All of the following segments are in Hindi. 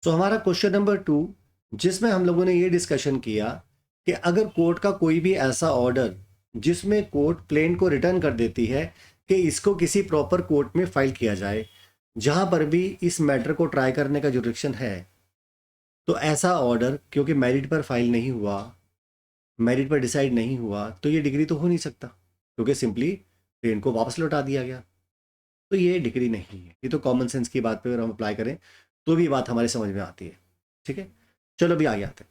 तो हमारा क्वेश्चन नंबर 2, जिसमें हम लोगों ने ये डिस्कशन किया कि अगर कोर्ट का कोई भी ऐसा ऑर्डर जिसमें कोर्ट प्लेन को रिटर्न कर देती है कि इसको किसी प्रॉपर कोर्ट में फाइल किया जाए जहां पर भी इस मैटर को ट्राई करने का जुरिडिक्शन है, तो ऐसा ऑर्डर क्योंकि मेरिट पर फाइल नहीं हुआ, मेरिट पर डिसाइड नहीं हुआ, तो ये डिग्री तो हो नहीं सकता क्योंकि सिंपली प्लेन को वापस लौटा दिया गया। तो ये डिग्री नहीं है। ये तो कॉमन सेंस की बात पे अगर हम अप्लाई करें तो भी बात हमारे समझ में आती है। ठीक है, चलो अभी आगे आते हैं।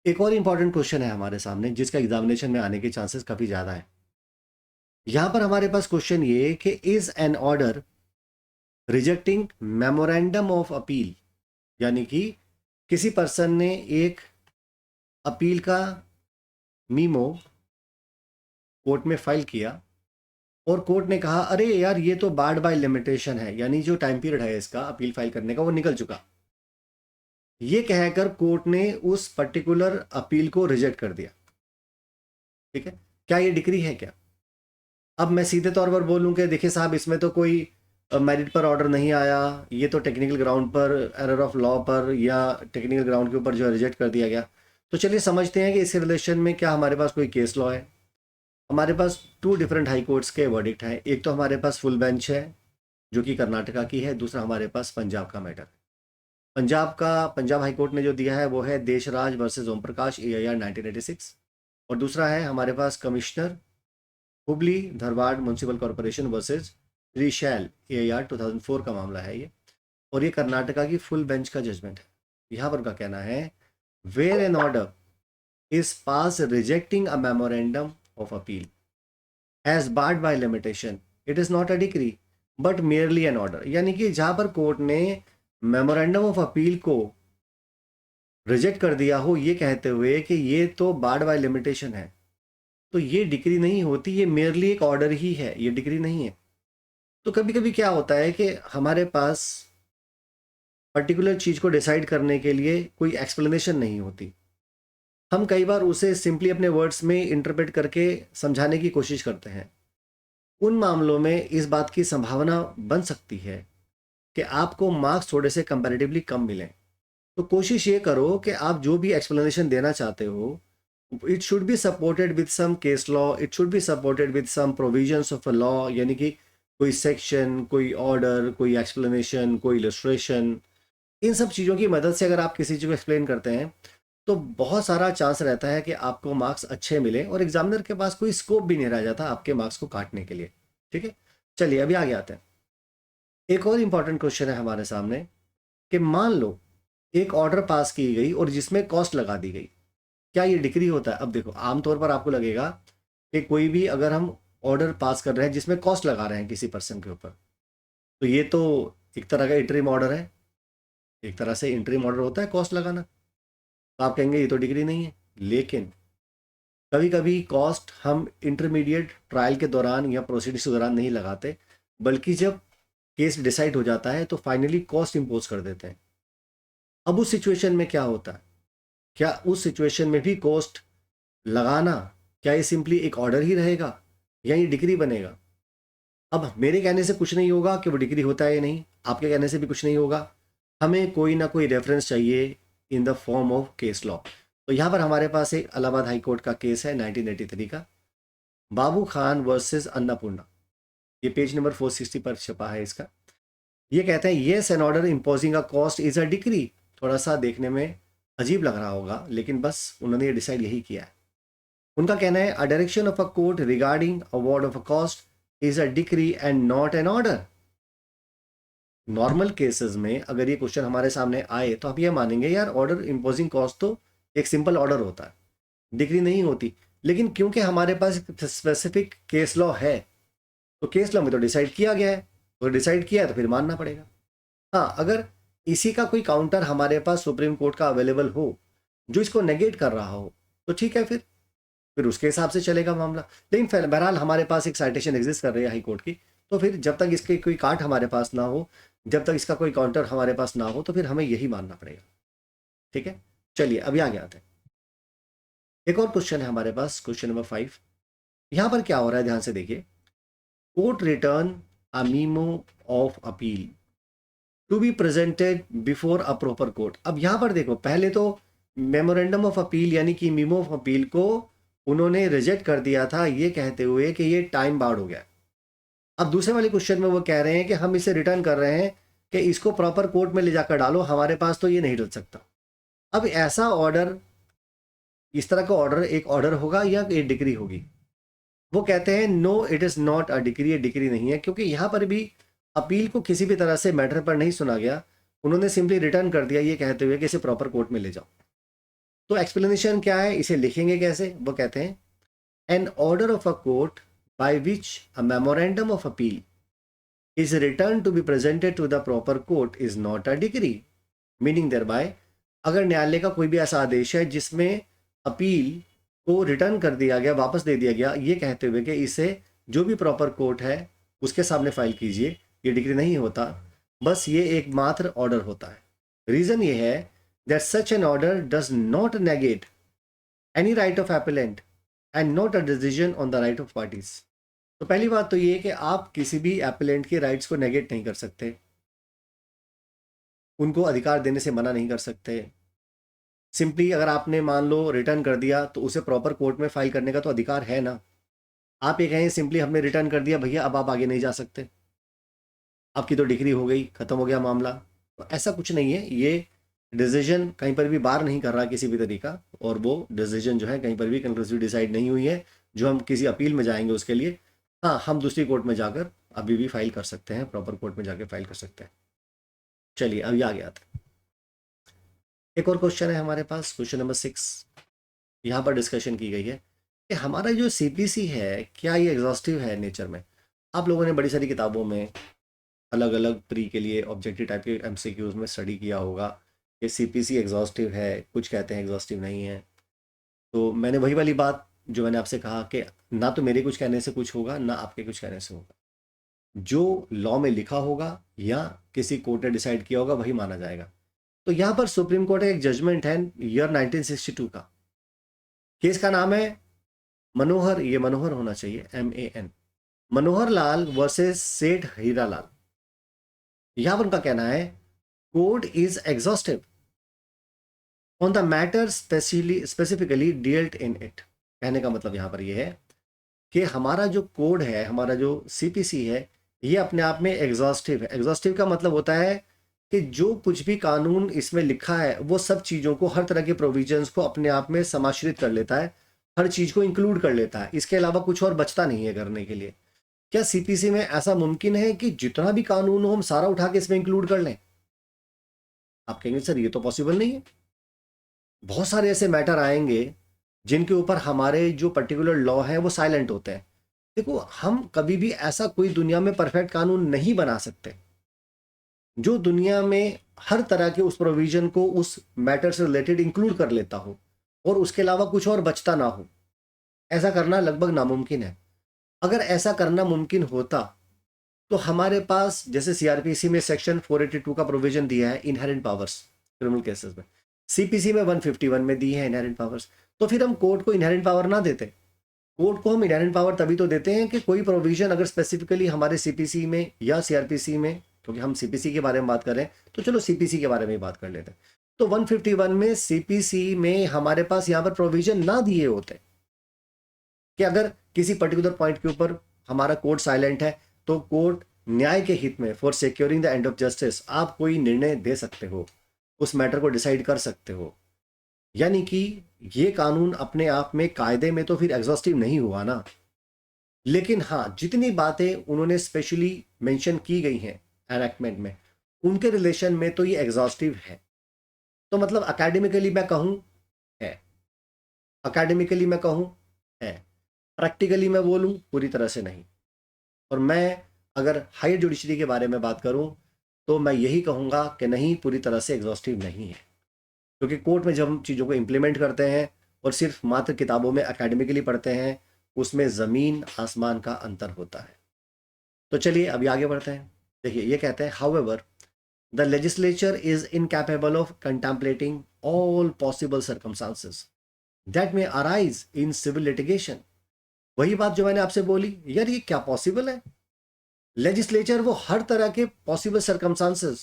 एक और इंपॉर्टेंट क्वेश्चन है हमारे सामने जिसका एग्जामिनेशन में आने के चांसेस काफ़ी ज़्यादा है। यहां पर हमारे पास क्वेश्चन ये कि is an order rejecting memorandum of appeal, यानी कि किसी पर्सन ने एक अपील का मीमो कोर्ट में फाइल किया और कोर्ट ने कहा अरे यार ये तो बार्ड बाय लिमिटेशन है, यानी जो टाइम पीरियड है इसका अपील फाइल करने का वो निकल चुका। ये कहकर कोर्ट ने उस पर्टिकुलर अपील को रिजेक्ट कर दिया। ठीक है, क्या ये डिक्री है क्या? अब मैं सीधे तौर पर बोलूं कि देखिए साहब इसमें तो कोई मेरिट पर ऑर्डर नहीं आया, ये तो टेक्निकल ग्राउंड पर, एरर ऑफ लॉ पर या टेक्निकल ग्राउंड के ऊपर जो रिजेक्ट कर दिया गया। तो चलिए समझते हैं कि इस रिलेशन में क्या हमारे पास कोई केस लॉ है। हमारे पास 2 डिफरेंट हाई कोर्ट्स के वर्डिक्ट हैं। एक तो हमारे पास फुल बेंच है जो कि कर्नाटका की है, दूसरा हमारे पास पंजाब का मैटर है। पंजाब हाई कोर्ट ने जो दिया है वो है देशराज वर्सेस ओम प्रकाश AIR 1986, और दूसरा है हमारे पास Commissioner Hubli Dharwad Municipal Corporation versus Shrishail AIR 2004 का मामला है ये। और ये कर्नाटका की फुल बेंच का जजमेंट है। यहाँ पर उनका कहना है where an order is pass rejecting a memorandum of appeal as barred by limitation, it is not a decree but merely an order. यानी कि जहां पर कोर्ट ने मेमोरेंडम ऑफ अपील को रिजेक्ट कर दिया हो ये कहते हुए कि ये तो बार्ड बाय लिमिटेशन है, तो ये डिक्री नहीं होती, ये मेयरली एक ऑर्डर ही है, ये डिक्री नहीं है। तो कभी कभी क्या होता है कि हमारे पास पर्टिकुलर चीज़ को डिसाइड करने के लिए कोई एक्सप्लेनेशन नहीं होती। हम कई बार उसे सिंपली अपने वर्ड्स में इंटरप्रेट करके समझाने की कोशिश करते हैं। उन मामलों में इस बात की संभावना बन सकती है कि आपको मार्क्स थोड़े से कंपैरेटिवली कम मिलें। तो कोशिश ये करो कि आप जो भी एक्सप्लेनेशन देना चाहते हो, it should be supported with some case law, it should be supported with some provisions of a law, यानी कि कोई सेक्शन, कोई ऑर्डर, कोई एक्सप्लेनेशन, कोई इलस्ट्रेशन। इन सब चीज़ों की मदद से अगर आप किसी चीज़ को एक्सप्लेन करते हैं तो बहुत सारा चांस रहता है कि आपको मार्क्स अच्छे मिले और एग्जामिनर के पास कोई स्कोप भी नहीं रह जाता आपके मार्क्स को काटने के लिए। ठीक है, चलिए अभी आगे आते हैं। एक और इंपॉर्टेंट क्वेश्चन है हमारे सामने कि मान लो एक ऑर्डर पास की गई और जिसमें कॉस्ट लगा दी गई, क्या ये डिक्री होता है? अब देखो आमतौर पर आपको लगेगा कि कोई भी अगर हम ऑर्डर पास कर रहे हैं जिसमें कॉस्ट लगा रहे हैं किसी पर्सन के ऊपर, तो ये तो एक तरह का इंटरिम ऑर्डर है। एक तरह से इंटरिम ऑर्डर होता है कॉस्ट लगाना। तो आप कहेंगे ये तो डिग्री नहीं है, लेकिन कभी कभी कॉस्ट हम इंटरमीडिएट ट्रायल के दौरान या प्रोसीडिंग्स के दौरान नहीं लगाते, बल्कि जब केस डिसाइड हो जाता है तो फाइनली कॉस्ट इम्पोज कर देते हैं। अब उस सिचुएशन में क्या होता है? क्या उस सिचुएशन में भी कॉस्ट लगाना, क्या ये सिंपली एक ऑर्डर ही रहेगा या ये डिग्री बनेगा? अब मेरे कहने से कुछ नहीं होगा कि वो डिग्री होता है या नहीं, आपके कहने से भी कुछ नहीं होगा। हमें कोई ना कोई रेफरेंस चाहिए in the form of case law. तो यहाँ पर हमारे पास एक इलाहाबाद हाई कोर्ट का केस है 1983 का, बाबू खान वर्सेस अन्नपूर्णा। ये पेज नंबर 460 पर छपा है इसका। ये कहते हैं yes an order imposing a cost is a decree. थोड़ा सा देखने में अजीब लग रहा होगा लेकिन बस उन्होंने ये डिसाइड यही किया है। उनका कहना है a direction of a court regarding award of a cost is a decree and not an order. Normal cases में अगर ये क्वेश्चन हमारे सामने आए तो आप ये मानेंगे यार ऑर्डर इम्पोजिंग कॉस्ट तो एक सिंपल ऑर्डर होता है, डिग्री नहीं होती। लेकिन क्योंकि हमारे पास स्पेसिफिक केस लॉ है तो केस लॉ में तो डिसाइड किया गया है, तो डिसाइड किया है तो फिर मानना पड़ेगा। हाँ, अगर इसी का कोई काउंटर हमारे पास सुप्रीम कोर्ट का अवेलेबल हो जो इसको नेगेट कर रहा हो तो ठीक है, फिर उसके हिसाब से चलेगा मामला। लेकिन बहरहाल हमारे पास एक साइटेशन एग्जिस्ट कर रही है हाई कोर्ट की, तो फिर जब तक इसके कोई काट हमारे पास ना हो, जब तक इसका कोई काउंटर हमारे पास ना हो, तो फिर हमें यही मानना पड़ेगा। ठीक है, चलिए अभी आगे आते हैं। एक और क्वेश्चन है हमारे पास, क्वेश्चन नंबर 5। यहाँ पर क्या हो रहा है ध्यान से देखिए। Court return a memo of appeal to be presented before a proper court. अब यहाँ पर देखो, पहले तो मेमोरेंडम ऑफ अपील यानी कि मीमो ऑफ अपील को उन्होंने रिजेक्ट कर दिया था ये कहते हुए कि ये टाइम बाउंड हो गया। अब दूसरे वाले क्वेश्चन में वो कह रहे हैं कि हम इसे रिटर्न कर रहे हैं कि इसको प्रॉपर कोर्ट में ले जाकर डालो, हमारे पास तो ये नहीं डल सकता। अब ऐसा ऑर्डर, इस तरह का ऑर्डर एक ऑर्डर होगा या एक डिग्री होगी? वो कहते हैं no it is not a decree, ये डिग्री नहीं है, क्योंकि यहाँ पर भी अपील को किसी भी तरह से मैटर पर नहीं सुना गया, उन्होंने सिंपली रिटर्न कर दिया ये कहते हुए कि इसे प्रॉपर कोर्ट में ले जाओ। तो एक्सप्लेनेशन क्या है, इसे लिखेंगे कैसे? वो कहते हैं an order of a court by which a memorandum of appeal is returned to be presented to the proper court is not a decree, meaning thereby अगर न्यायालय का कोई भी ऐसा आदेश है जिसमें अपील को रिटर्न कर दिया गया, वापस दे दिया गया, ये कहते हुए कि इसे जो भी प्रॉपर कोर्ट है उसके सामने फाइल कीजिए, ये डिग्री नहीं होता, बस ये एकमात्र ऑर्डर होता है। रीज़न ये है that such an order does not negate any right of appellant and not a decision on the right of parties। तो पहली बात तो ये है कि आप किसी भी एप्लेंट के राइट्स को नेगेट नहीं कर सकते, उनको अधिकार देने से मना नहीं कर सकते। सिंपली अगर आपने मान लो रिटर्न कर दिया तो उसे प्रॉपर कोर्ट में फाइल करने का तो अधिकार है ना। आप ये कहें सिंपली हमने रिटर्न कर दिया भैया, अब आप आगे नहीं जा सकते, आपकी तो डिग्री हो गई, ख़त्म हो गया मामला, तो ऐसा कुछ नहीं है। ये डिसीजन कहीं पर भी बार नहीं कर रहा किसी भी तरीका, और वो डिसीजन जो है कहीं पर भी कंक्लूसिव डिसाइड नहीं हुई है जो हम किसी अपील में जाएंगे उसके लिए। हाँ, हम दूसरी कोर्ट में जाकर अभी भी फाइल कर सकते हैं, प्रॉपर कोर्ट में जाकर फाइल कर सकते हैं। चलिए अभी आ गया था, एक और क्वेश्चन है हमारे पास, क्वेश्चन नंबर 6। यहाँ पर डिस्कशन की गई है कि हमारा जो सीपीसी है क्या ये एग्जॉस्टिव है नेचर में। आप लोगों ने बड़ी सारी किताबों में अलग अलग प्री के लिए ऑब्जेक्टिव टाइप के एमसीक्यूज में स्टडी किया होगा कि सीपीसी एग्जॉस्टिव है, कुछ कहते हैं एग्जॉस्टिव नहीं है। तो मैंने वही वाली बात जो मैंने आपसे कहा कि ना तो मेरे कुछ कहने से कुछ होगा ना आपके कुछ कहने से होगा, जो लॉ में लिखा होगा या किसी कोर्ट ने डिसाइड किया होगा वही माना जाएगा। तो यहाँ पर सुप्रीम कोर्ट का एक जजमेंट है ईयर 1962 का, केस का नाम है मनोहर, ये मनोहर होना चाहिए, MAN, मनोहर लाल वर्सेस सेठ हीरा लाल। यहाँ पर उनका कहना है court is exhaustive on the matter specifically dealt in it. कहने का मतलब यहाँ पर यह है कि हमारा जो कोड है, हमारा जो सीपीसी है, ये अपने आप में एग्जॉस्टिव है। एग्जॉस्टिव का मतलब होता है कि जो कुछ भी कानून इसमें लिखा है वो सब चीज़ों को, हर तरह के प्रोविजंस को अपने आप में समाश्रित कर लेता है, हर चीज़ को इंक्लूड कर लेता है, इसके अलावा कुछ और बचता नहीं है करने के लिए। क्या सीपीसी में ऐसा मुमकिन है कि जितना भी कानून हो हम सारा उठा के इसमें इंक्लूड कर लें? आप कहेंगे सर ये तो पॉसिबल नहीं है। बहुत सारे ऐसे मैटर आएंगे जिनके ऊपर हमारे जो पर्टिकुलर लॉ है वो साइलेंट होते हैं। देखो, हम कभी भी ऐसा कोई दुनिया में परफेक्ट कानून नहीं बना सकते जो दुनिया में हर तरह के उस प्रोविजन को उस मैटर से रिलेटेड इंक्लूड कर लेता हो और उसके अलावा कुछ और बचता ना हो। ऐसा करना लगभग नामुमकिन है। अगर ऐसा करना मुमकिन होता तो हमारे पास जैसे सीआरपीसी में सेक्शन 482 का प्रोविजन दिया है इनहेरेंट पावर्स क्रिमिनल केसेस में, सीपीसी में 151 में दी है इनहेरेंट पावर्स, तो फिर हम कोर्ट को इनहेरेंट पावर ना देते। कोर्ट को हम इनहेरेंट पावर तभी तो देते हैं कि कोई प्रोविजन अगर स्पेसिफिकली हमारे सीपीसी में या सीआरपीसी में, क्योंकि हम सीपीसी के बारे में बात कर रहे हैं तो चलो सीपीसी के बारे में बात कर लेते हैं, तो 151 में सीपीसी में हमारे पास यहाँ पर प्रोविजन ना दिए होते कि अगर किसी पर्टिकुलर पॉइंट के ऊपर हमारा कोर्ट साइलेंट है तो कोर्ट न्याय के हित में, for securing the end of justice, आप कोई निर्णय दे सकते हो, उस मैटर को डिसाइड कर सकते हो। यानी कि ये कानून अपने आप में कायदे में तो फिर एग्जॉस्टिव नहीं हुआ ना। लेकिन हाँ, जितनी बातें उन्होंने स्पेशली मेंशन की गई हैं एनैक्टमेंट में, उनके रिलेशन में तो ये एग्जॉस्टिव है। तो मतलब अकेडमिकली मैं कहूँ है, अकेडमिकली मैं कहूँ है, प्रैक्टिकली मैं बोलूँ पूरी तरह से नहीं। और मैं अगर हायर जुडिशरी के बारे में बात करूँ तो मैं यही कहूँगा कि नहीं, पूरी तरह से एग्जॉस्टिव नहीं है, क्योंकि कोर्ट में जब हम चीज़ों को इम्प्लीमेंट करते हैं और सिर्फ मात्र किताबों में एकेडमिकली पढ़ते हैं, उसमें ज़मीन आसमान का अंतर होता है। तो चलिए अभी आगे बढ़ते हैं। देखिए ये कहते हैं however the legislature is incapable of contemplating all possible circumstances that में अराइज इन सिविल लिटिगेशन। वही बात जो मैंने आपसे बोली, यार ये क्या पॉसिबल है? लेजिस्लेचर वो हर तरह के पॉसिबल सर्कमस्टांसेस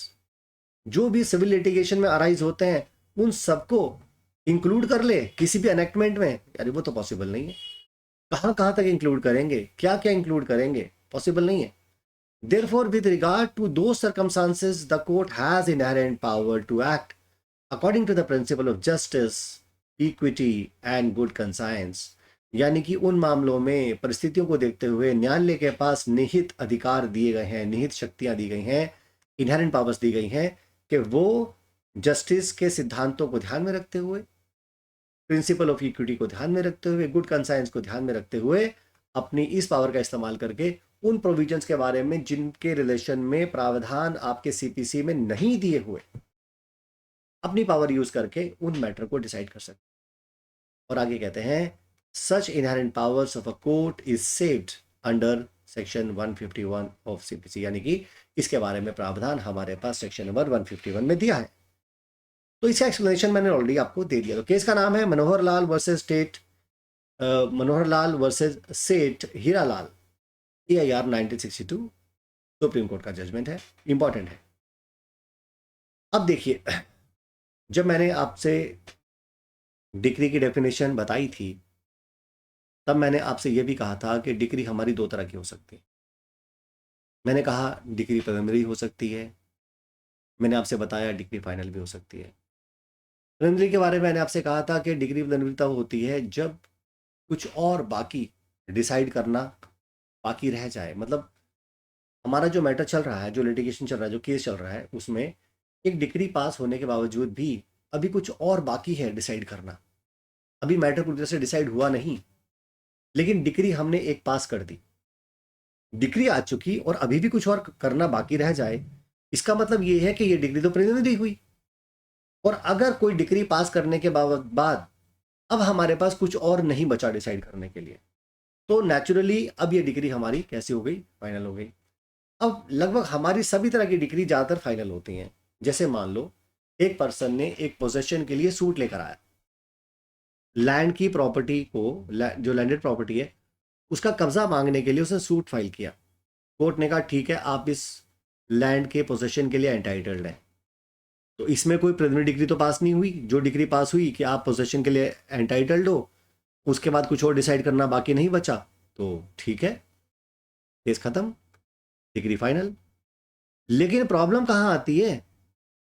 जो भी सिविल लिटिगेशन में अराइज होते हैं उन सबको इंक्लूड कर ले किसी भी एनेक्टमेंट में, यार वो तो पॉसिबल नहीं है। कहाँ कहाँ तक इंक्लूड करेंगे, क्या क्या इंक्लूड करेंगे, पॉसिबल नहीं है। Therefore, with regard to those circumstances, the court has inherent power to act according to the principle of justice, equity and good conscience। यानी कि उन मामलों में परिस्थितियों को देखते हुए न्यायालय के पास निहित अधिकार दिए गए हैं, निहित शक्तियां दी गई हैं, इनहेरेंट पावर्स दी गई हैं कि वो जस्टिस के सिद्धांतों को ध्यान में रखते हुए, प्रिंसिपल ऑफ इक्विटी को ध्यान में रखते हुए, गुड कंसाइंस को ध्यान में रखते हुए अपनी इस पावर का इस्तेमाल करके उन प्रोविजंस के बारे में जिनके रिलेशन में प्रावधान आपके सीपीसी में नहीं दिए हुए, अपनी पावर यूज करके उन मैटर को डिसाइड कर सकते। और आगे कहते हैं such inherent powers of a court is saved under section 151 of CPC, यानी कि इसके बारे में प्रावधान हमारे पास सेक्शन नंबर 151 में दिया है। तो इसका एक्सप्लेनेशन मैंने ऑलरेडी आपको दे दिया। तो केस का नाम है मनोहर लाल वर्सेस सेठ हीरालाल, AIR 1962, सुप्रीम कोर्ट का जजमेंट है, इंपॉर्टेंट है। अब देखिए, जब मैंने आपसे डिक्री की डेफिनेशन बताई थी तब मैंने आपसे यह भी कहा था कि डिक्री हमारी दो तरह की हो सकती है। मैंने कहा डिक्री प्रिलिमिनरी हो सकती है, मैंने आपसे बताया डिक्री फाइनल भी हो सकती है। प्रिलिमिनरी के बारे में मैंने आपसे कहा था कि डिक्री प्रिलिमिनरी तब होती है जब कुछ और बाकी डिसाइड करना बाकी रह जाए। मतलब हमारा जो मैटर चल रहा है, जो लिटिगेशन चल रहा है, जो केस चल रहा है, उसमें एक डिक्री पास होने के बावजूद भी अभी कुछ और बाकी है डिसाइड करना। अभी मैटर पूरी तरह से डिसाइड हुआ नहीं, लेकिन डिक्री हमने एक पास कर दी, डिक्री आ चुकी और अभी भी कुछ और करना बाकी रह जाए, इसका मतलब ये है कि ये डिग्री तो प्रिलिमिनरी हुई। और अगर कोई डिग्री पास करने के बाद अब हमारे पास कुछ और नहीं बचा डिसाइड करने के लिए, तो नेचुरली अब ये डिग्री हमारी कैसी हो गई, फाइनल हो गई। अब लगभग हमारी सभी तरह की डिग्री ज़्यादातर फाइनल होती हैं। जैसे मान लो एक पर्सन ने एक पोजेशन के लिए सूट लेकर आया, लैंड की प्रॉपर्टी को, जो लैंडेड प्रॉपर्टी है उसका कब्जा मांगने के लिए उसने सूट फाइल किया। कोर्ट ने कहा ठीक है, आप इस लैंड के पोजेशन के लिए एंटाइटल्ड हैं। तो इसमें कोई प्रिलिमिनरी डिग्री तो पास नहीं हुई। जो डिग्री पास हुई कि आप पोजेशन के लिए एंटाइटल्ड हो, उसके बाद कुछ और डिसाइड करना बाकी नहीं बचा, तो ठीक है, केस खत्म, डिग्री फाइनल। लेकिन प्रॉब्लम कहाँ आती है?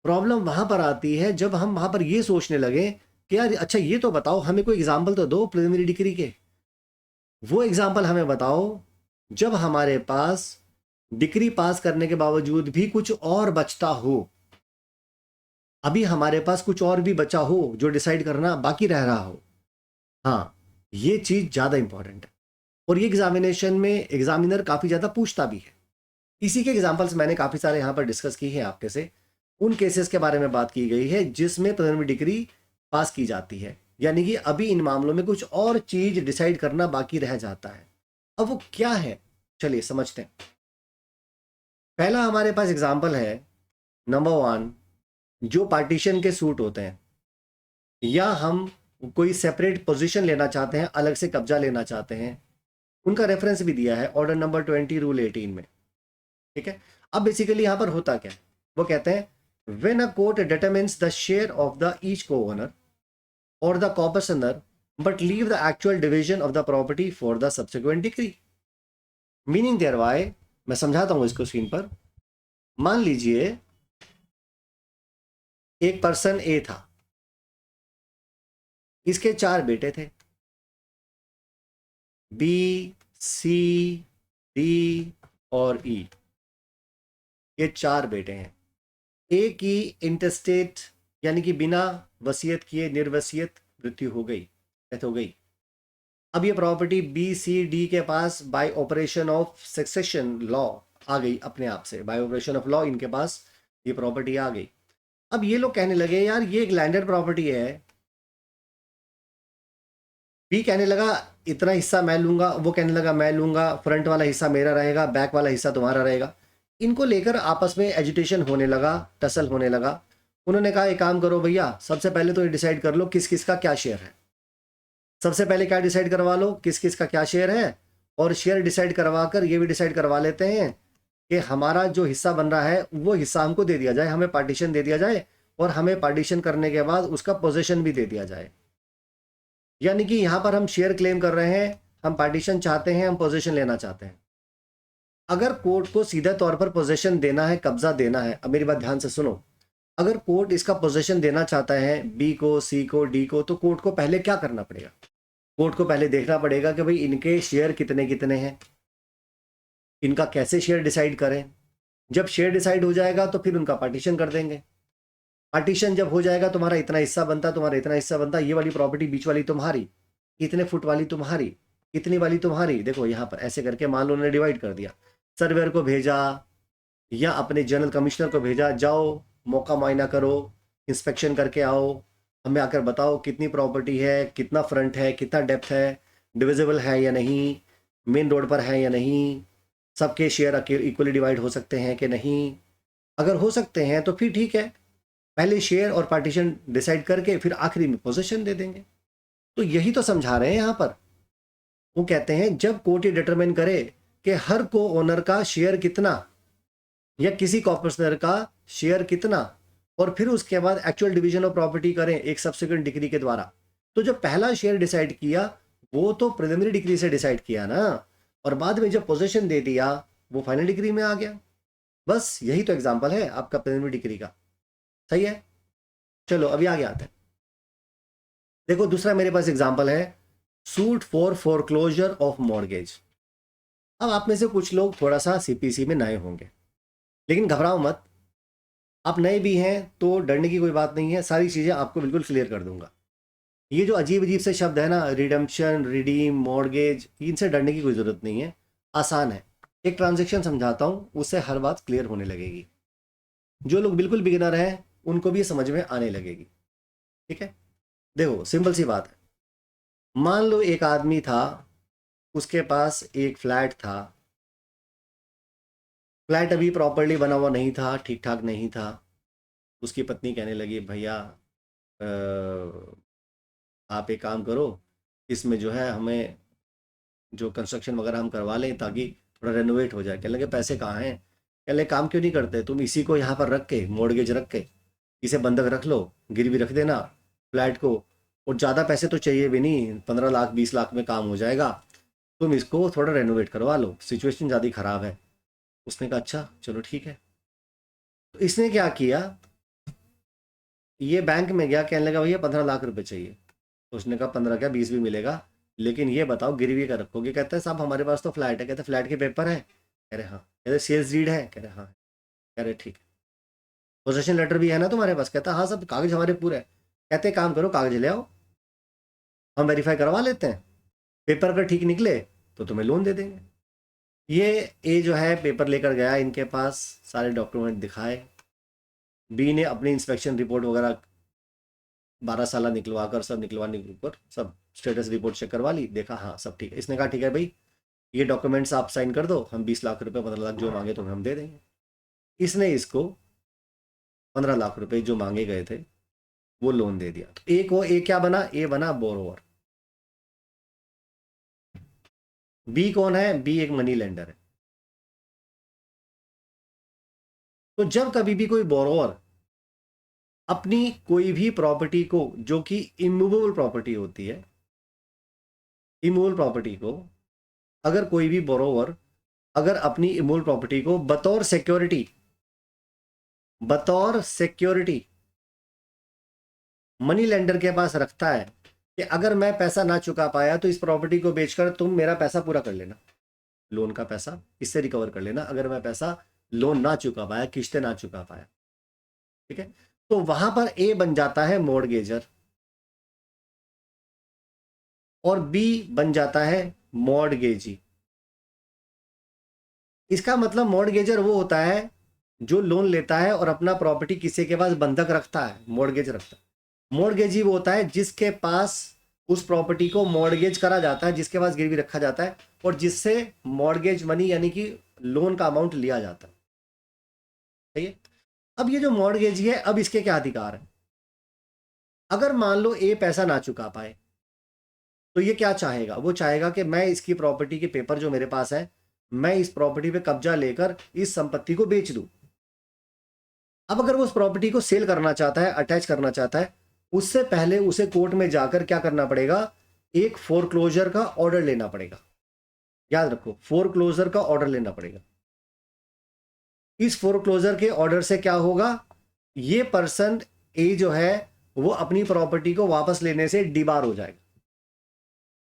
प्रॉब्लम वहां पर आती है जब हम वहां पर ये सोचने लगे कि यार अच्छा ये तो बताओ, हमें कोई एग्जाम्पल तो दो प्रिलिमिनरी डिग्री के। वो एग्जाम्पल हमें बताओ जब हमारे पास डिग्री पास करने के बावजूद भी कुछ और बचता हो, अभी हमारे पास कुछ और भी बचा हो जो डिसाइड करना बाकी रह रहा हो। हाँ, ये चीज़ ज़्यादा इंपॉर्टेंट है और ये एग्जामिनेशन में एग्जामिनर काफ़ी ज़्यादा पूछता भी है। इसी के एग्जाम्पल्स मैंने काफ़ी सारे यहाँ पर डिस्कस की हैं आपके से। उन केसेस के बारे में बात की गई है जिसमें प्रिलिमिनरी डिग्री पास की जाती है, यानी कि अभी इन मामलों में कुछ और चीज़ डिसाइड करना बाकी रह जाता है। अब वो क्या है, चलिए समझते हैं। पहला हमारे पास एग्जाम्पल है नंबर 1, जो पार्टीशन के सूट होते हैं या हम कोई सेपरेट पोजीशन लेना चाहते हैं, अलग से कब्जा लेना चाहते हैं, उनका रेफरेंस भी दिया है ऑर्डर नंबर 20 रूल 18 में। ठीक है, अब बेसिकली यहां पर होता क्या है, वो कहते हैं when a court determines the share of the each co-owner और the coparcener but leave the actual division of the property for the subsequent decree. Meaning thereby, मैं समझाता हूं इसको स्क्रीन पर। मान लीजिए एक पर्सन ए था, इसके 4 बेटे थे, बी, सी, डी और ई, ये 4 बेटे हैं। ए की इंटरस्टेट यानी कि बिना वसीयत किए निर्वसीयत मृत्यु हो गई, डेथ हो गई। अब ये प्रॉपर्टी बी सी डी के पास by operation of succession law आ गई अपने आप से, बाय ऑपरेशन ऑफ लॉ इनके पास ये प्रॉपर्टी आ गई। अब ये लोग कहने लगे यार ये एक लैंडेड प्रॉपर्टी है, बी कहने लगा इतना हिस्सा मैं लूंगा, वो कहने लगा मैं लूंगा, फ्रंट वाला हिस्सा मेरा रहेगा, बैक वाला हिस्सा तुम्हारा रहेगा। इनको लेकर आपस में एजिटेशन होने लगा, टसल होने लगा। उन्होंने कहा एक काम करो भैया, सबसे पहले तो ये डिसाइड कर लो किस किस का क्या शेयर है। सबसे पहले क्या डिसाइड करवा लो, किस किस का क्या शेयर है, और शेयर डिसाइड करवा कर ये भी डिसाइड करवा लेते हैं कि हमारा जो हिस्सा बन रहा है वो हिस्सा हमको दे दिया जाए, हमें पार्टीशन दे दिया जाए, और हमें पार्टीशन करने के बाद उसका पोजीशन भी दे दिया जाए। यानी कि यहां पर हम शेयर क्लेम कर रहे हैं, हम पार्टीशन चाहते हैं, हम पोजीशन लेना चाहते हैं। अगर कोर्ट को सीधे तौर पर पोजीशन देना है, कब्जा देना है, अब मेरी बात ध्यान से सुनो, अगर कोर्ट इसका पोजीशन देना चाहता है बी को, सी को, डी को, तो कोर्ट को पहले क्या करना पड़ेगा? कोर्ट को पहले देखना पड़ेगा कि भाई इनके शेयर कितने कितने हैं, इनका कैसे शेयर डिसाइड करें। जब शेयर डिसाइड हो जाएगा तो फिर उनका पार्टीशन कर देंगे। पार्टीशन जब हो जाएगा, तुम्हारा इतना हिस्सा बनता, तुम्हारा इतना हिस्सा बनता, ये वाली प्रॉपर्टी बीच वाली तुम्हारी, इतने फुट वाली तुम्हारी, इतनी वाली तुम्हारी। देखो यहाँ पर ऐसे करके मान लो उन्होंने डिवाइड कर दिया, सर्वेयर को भेजा या अपने जनरल कमिश्नर को भेजा, जाओ मौका मुआयना करो, इंस्पेक्शन करके आओ, हमें आकर बताओ कितनी प्रॉपर्टी है, कितना फ्रंट है, कितना डेप्थ है, डिविजिबल है या नहीं, मेन रोड पर है या नहीं, सबके शेयर इक्वली डिवाइड हो सकते हैं कि नहीं। अगर हो सकते हैं तो फिर ठीक है, पहले शेयर और पार्टीशन डिसाइड करके फिर आखिरी में पोजीशन दे देंगे। तो यही तो समझा रहे हैं यहाँ पर। वो कहते हैं जब कोर्ट ये डिटरमाइन करे कि हर को ओनर का शेयर कितना या किसी कॉर्पोरेटर का शेयर कितना, और फिर उसके बाद एक्चुअल डिवीजन ऑफ प्रॉपर्टी करें एक सब्सिक्वेंट डिग्री के द्वारा, तो जो पहला शेयर डिसाइड किया वो तो प्रिलिमिनरी डिग्री से डिसाइड किया ना, और बाद में जब पोजीशन दे दिया वो फाइनल डिग्री में आ गया। बस यही तो एग्जांपल है आपका प्रिलिमिनरी डिग्री का। सही है, चलो अभी आगे आते हैं। देखो दूसरा मेरे पास एग्जांपल है, suit for foreclosure of mortgage. अब आप में से कुछ लोग थोड़ा सा सीपीसी में नए होंगे, लेकिन घबराओ मत, आप नए भी हैं तो डरने की कोई बात नहीं है, सारी चीज़ें आपको बिल्कुल क्लियर कर दूंगा। ये जो अजीब अजीब से शब्द है ना, रिडम्पशन, रिडीम, मॉर्गेज, इनसे डरने की कोई ज़रूरत नहीं है, आसान है। एक ट्रांजेक्शन समझाता हूँ, उससे हर बात क्लियर होने लगेगी। जो लोग बिल्कुल बिगिनर हैं उनको भी समझ में आने लगेगी। ठीक है, देखो सिंपल सी बात है, मान लो एक आदमी था, उसके पास एक फ्लैट था, फ्लैट अभी प्रॉपरली बना हुआ नहीं था, ठीक ठाक नहीं था। उसकी पत्नी कहने लगी भैया आप एक काम करो, इसमें जो है हमें जो कंस्ट्रक्शन वगैरह हम करवा लें ताकि थोड़ा रेनोवेट हो जाए। कहने लगे पैसे कहाँ हैं? कहने लगे काम क्यों नहीं करते, तुम इसी को यहाँ पर रख के, मॉर्गेज रख के, इसे बंधक रख लो, गिरवी रख देना फ्लैट को, और ज़्यादा पैसे तो चाहिए भी नहीं, 15 लाख 20 लाख में काम हो जाएगा, तुम इसको थोड़ा रेनोवेट करवा लो, सिचुएशन ज़्यादा ख़राब है। उसने कहा अच्छा चलो ठीक है। तो इसने क्या किया, ये बैंक में गया, कहने लगा भैया 15 लाख रुपए चाहिए। तो उसने कहा 15 क्या 20 भी मिलेगा, लेकिन ये बताओ गिरवी का रखोगे? कहता है साहब हमारे पास तो फ्लैट है। कहते फ्लैट के पेपर है? कह रहे हाँ। कहते सेल्स डीड है? कह रहे हाँ। कह रहे ठीक है। पोजेशन लेटर भी है ना तुम्हारे पास? कहता हाँ सब कागज हमारे पूरे हैं। कहते काम करो कागज ले आओ, हम वेरीफाई करवा लेते हैं, पेपर अगर ठीक निकले तो तुम्हें लोन दे देंगे। ये जो है पेपर लेकर गया इनके पास, सारे डॉक्यूमेंट दिखाए, बी ने अपनी इंस्पेक्शन रिपोर्ट वगैरह 12 साल निकलवा कर, सब निकलवाने के ऊपर सब स्टेटस रिपोर्ट चेक करवा ली, देखा हाँ सब ठीक है। इसने कहा ठीक है भाई ये डॉक्यूमेंट्स आप साइन कर दो, हम 20 लाख रुपए 15 लाख जो मांगे तुम्हें हम दे देंगे। इसने इसको 15 लाख रुपए जो मांगे गए थे वो लोन दे दिया। तो एक वो ए क्या बना, ए बना बोरोवर। बी कौन है? बी एक मनी लेंडर है। तो जब कभी भी कोई बोरोवर अपनी कोई भी प्रॉपर्टी को, जो कि इमूवेबल प्रॉपर्टी होती है, इमूवेबल प्रॉपर्टी को अगर कोई भी बोरोवर अगर अपनी इमूवेबल प्रॉपर्टी को बतौर सिक्योरिटी मनी लेंडर के पास रखता है कि अगर मैं पैसा ना चुका पाया तो इस प्रॉपर्टी को बेचकर तुम मेरा पैसा पूरा कर लेना, लोन का पैसा इससे रिकवर कर लेना, अगर मैं पैसा लोन ना चुका पाया, किस्तें ना चुका पाया। ठीक है, तो वहां पर ए बन जाता है मॉर्गेजर और बी बन जाता है मॉर्गेजी। इसका मतलब मॉर्गेजर वो होता है जो लोन लेता है और अपना प्रॉपर्टी किसी के पास बंधक रखता है, मॉर्गेज रखता है। मॉर्गेजी वो होता है जिसके पास उस प्रॉपर्टी को मॉर्गेज करा जाता है, जिसके पास गिरवी रखा जाता है और जिससे मॉर्गेज मनी यानी कि लोन का अमाउंट लिया जाता है। सही है। अब ये जो मॉर्गेजी है, अब इसके क्या अधिकार है? अगर मान लो ए पैसा ना चुका पाए तो ये क्या चाहेगा? वो चाहेगा कि मैं इसकी प्रॉपर्टी के पेपर जो मेरे पास है मैं इस प्रॉपर्टी पे कब्जा लेकर इस संपत्ति को बेच दूं। अब अगर वो उस प्रॉपर्टी को सेल करना चाहता है, अटैच करना चाहता है, उससे पहले उसे कोर्ट में जाकर क्या करना पड़ेगा, एक फोरक्लोजर का ऑर्डर लेना पड़ेगा। याद रखो, फोरक्लोजर का ऑर्डर लेना पड़ेगा। इस फोरक्लोजर के ऑर्डर से क्या होगा, ये पर्सन ए जो है वो अपनी प्रॉपर्टी को वापस लेने से डिबार हो जाएगा,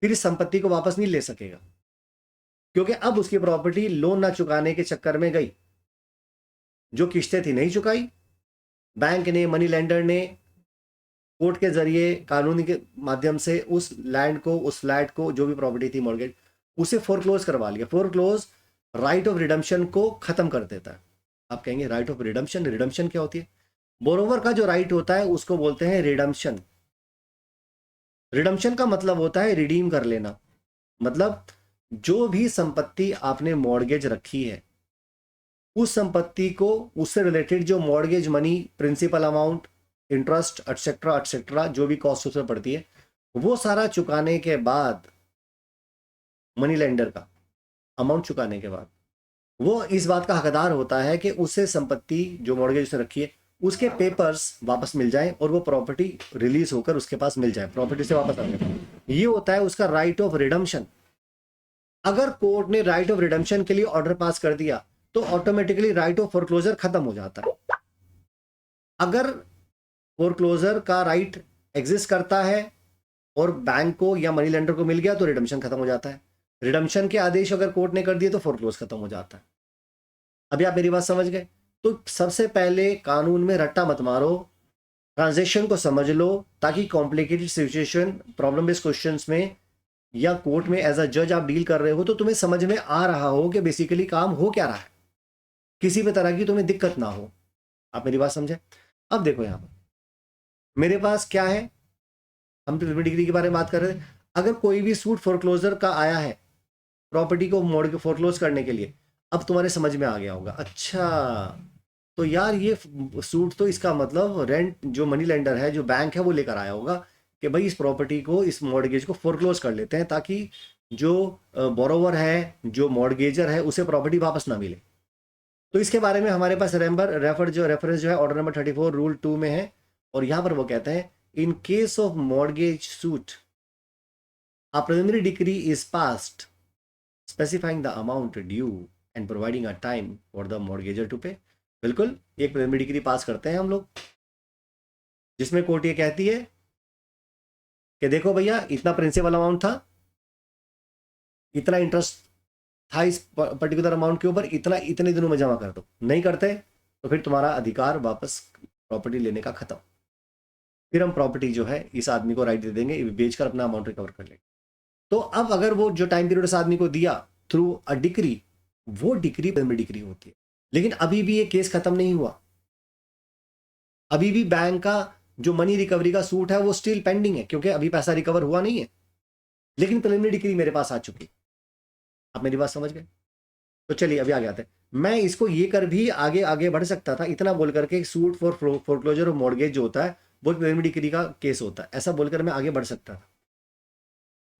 फिर इस संपत्ति को वापस नहीं ले सकेगा, क्योंकि अब उसकी प्रॉपर्टी लोन ना चुकाने के चक्कर में गई, जो किस्तें थी नहीं चुकाई, बैंक ने, मनी लेंडर ने कोर्ट के जरिए, कानूनी के माध्यम से उस लैंड को, उस फ्लैट को, जो भी प्रॉपर्टी थी मॉर्गेज, उसे फोरक्लोज करवा लिया। फोरक्लोज राइट ऑफ रिडम्पशन को खत्म कर देता है। आप कहेंगे राइट ऑफ रिडम्पशन, रिडम्पशन क्या होती है? बोरोवर का जो राइट होता है उसको बोलते हैं रिडम्पशन। रिडम्पशन का मतलब होता है रिडीम कर लेना। मतलब जो भी संपत्ति आपने मॉर्गेज रखी है, उस संपत्ति को, उससे रिलेटेड जो mortgage money, principal amount, interest etcetera etcetera, जो भी कॉस्ट उसमें पड़ती है, वो सारा चुकाने के बाद, मनी लेंडर का अमाउंट चुकाने के बाद, वो इस बात का हकदार होता है कि उसे संपत्ति जो मॉर्गेज उसने रखी है उसके पेपर्स वापस मिल जाएं और वो प्रॉपर्टी रिलीज होकर उसके पास मिल जाए, प्रॉपर्टी से वापस आ जाए। ये होता है उसका राइट ऑफ रिडम्पशन। अगर कोर्ट ने राइट ऑफ रिडम्पशन के लिए ऑर्डर पास कर दिया तो ऑटोमेटिकली राइट ऑफ फोरक्लोजर खत्म हो जाता है। अगर फोरक्लोजर का राइट एग्जिस्ट करता है और बैंक को या मनी लेंडर को मिल गया तो रिडम्पशन खत्म हो जाता है। रिडम्पशन के आदेश अगर कोर्ट ने कर दिए तो फोरक्लोज खत्म हो जाता है। अभी आप मेरी बात समझ गए? तो सबसे पहले कानून में रट्टा मत मारो, ट्रांजेक्शन को समझ लो, ताकि complicated situation, problem based questions में या कोर्ट में एज अ जज आप डील कर रहे हो तो तुम्हें समझ में आ रहा हो कि बेसिकली काम हो क्या रहा है, किसी भी तरह की तुम्हें दिक्कत ना हो। आप मेरी बात समझे? अब देखो यहाँ पर मेरे पास क्या है, हम प्रिलिमिनरी डिग्री के बारे में बात कर रहे थे। अगर कोई भी सूट फोरक्लोजर का आया है प्रॉपर्टी को मोड़ के फोरक्लोज करने के लिए, अब तुम्हारे समझ में आ गया होगा, अच्छा तो यार ये सूट तो इसका मतलब रेंट, जो मनी लेंडर है, जो बैंक है, वो लेकर आया होगा कि भाई इस प्रॉपर्टी को, इस मॉर्गेज को फोरक्लोज कर लेते हैं ताकि जो बोरोवर है, जो मॉर्गेजर है, उसे प्रॉपर्टी वापस ना मिले। तो इसके बारे में हमारे पास रेफरेंस जो है ऑर्डर नंबर 34 रूल 2 में है। और यहां पर वो कहते हैं, in case of mortgage suit a preliminary decree is passed specifying the amount due and providing a time for the mortgager to pay। बिल्कुल, एक प्रिलिमिनरी डिग्री पास करते हैं हम लोग, जिसमें कोर्ट ये कहती है कि देखो भैया, इतना प्रिंसिपल अमाउंट था, इतना इंटरेस्ट था इस पर्टिकुलर अमाउंट के ऊपर, इतना इतने दिनों में जमा कर दो। नहीं करते तो फिर तुम्हारा अधिकार वापस प्रॉपर्टी लेने का खत्म। फिर हम प्रॉपर्टी जो है इस आदमी को राइट दे देंगे, बेचकर अपना अमाउंट रिकवर कर लेंगे। तो अब अगर वो जो टाइम पीरियड उस आदमी को दिया थ्रू अ डिक्री, वो डिक्री प्रिलिमिनरी डिक्री होती है। लेकिन अभी भी ये केस खत्म नहीं हुआ, अभी भी बैंक का जो मनी रिकवरी का सूट है वो स्टिल पेंडिंग है, क्योंकि अभी पैसा रिकवर हुआ नहीं है, लेकिन प्रिलिमिनरी डिक्री मेरे पास आ चुकी। आप मेरी बात समझ गए? तो चलिए अभी आगे आते हैं। मैं इसको ये कर भी आगे आगे बढ़ सकता था, इतना बोल करके सूट फॉर फोरक्लोजर और मॉर्गेज जो होता है वो प्रिलिमिनरी डिक्री का केस होता है, ऐसा बोलकर मैं आगे बढ़ सकता था,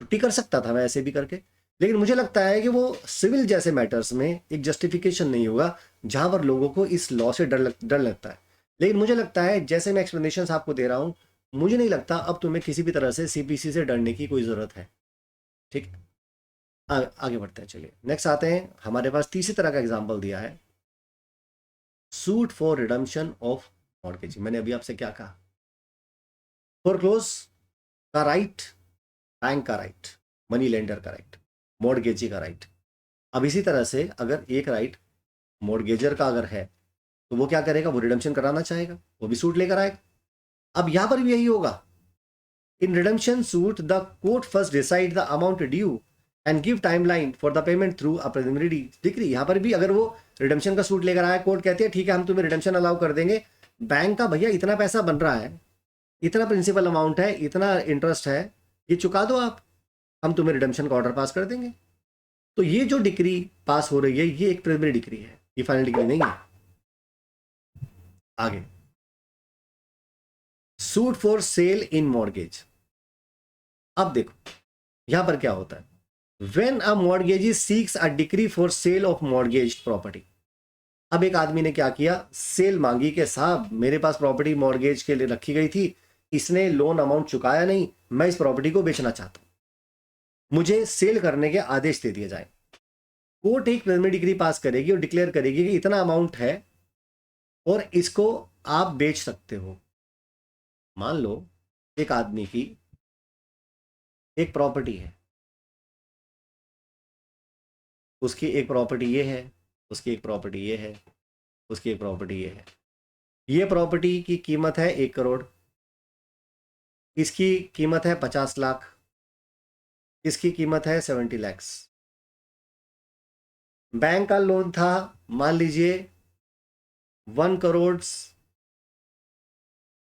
छुट्टी कर सकता था मैं ऐसे भी करके। लेकिन मुझे लगता है कि वो सिविल जैसे मैटर्स में एक जस्टिफिकेशन नहीं होगा जहां पर लोगों को इस लॉ से डर लगता है। लेकिन मुझे लगता है, जैसे मैं एक्सप्लेनेशन आपको दे रहा हूं, मुझे नहीं लगता अब तुम्हें किसी भी तरह से सीपीसी से डरने की कोई ज़रूरत है। ठीक, आगे बढ़ते हैं। चलिए नेक्स्ट आते हैं, हमारे पास तीसरी तरह का एग्जाम्पल दिया है, suit for redemption of mortgage. मैंने अभी आपसे क्या कहा, फोरक्लोज का राइट, बैंक का राइट, मनी लेंडर का राइट, मॉर्गेजी का राइट। अब इसी तरह से अगर एक राइट मॉर्गेजर का अगर है तो वो क्या करेगा, वो रिडम्पशन कराना चाहेगा, वो भी सूट लेकर आएगा। अब यहां पर भी यही होगा, in redemption suit the court first decide the amount due and give timeline for the payment through a preliminary decree. यहां पर भी अगर वो रिडम्पशन का सूट लेकर आया, कोर्ट कहती है ठीक है हम तुम्हें रिडम्पशन अलाउ कर देंगे, बैंक का भैया इतना पैसा बन रहा है, इतना प्रिंसिपल अमाउंट है, इतना इंटरेस्ट है, ये चुका दो आप, हम तुम्हें रिडम्पशन का ऑर्डर पास कर देंगे। तो ये जो डिक्री पास हो रही है ये एक प्रिलिमिनरी डिक्री है, ये फाइनल डिक्री नहीं है। आगे, suit for sale in mortgage. अब देखो यहां पर क्या होता है, when a mortgagee seeks a decree for sale of mortgage property. अब एक आदमी ने क्या किया, सेल मांगी कि साहब मेरे पास प्रॉपर्टी मॉर्गेज के लिए रखी गई थी, इसने लोन अमाउंट चुकाया नहीं, मैं इस प्रॉपर्टी को बेचना चाहता हूं, मुझे सेल करने के आदेश दे दिए जाए। कोर्ट एक प्रिलिमिनरी डिग्री पास करेगी और डिक्लेयर करेगी कि इतना अमाउंट है और इसको आप बेच सकते हो। मान लो एक आदमी की एक प्रॉपर्टी है, उसकी एक प्रॉपर्टी ये है, उसकी एक प्रॉपर्टी ये है, उसकी एक प्रॉपर्टी ये है। ये प्रॉपर्टी की कीमत है 1 करोड़, इसकी कीमत है 50 लाख, इसकी कीमत है 70 लैक्स। बैंक का लोन था मान लीजिए 1 करोड़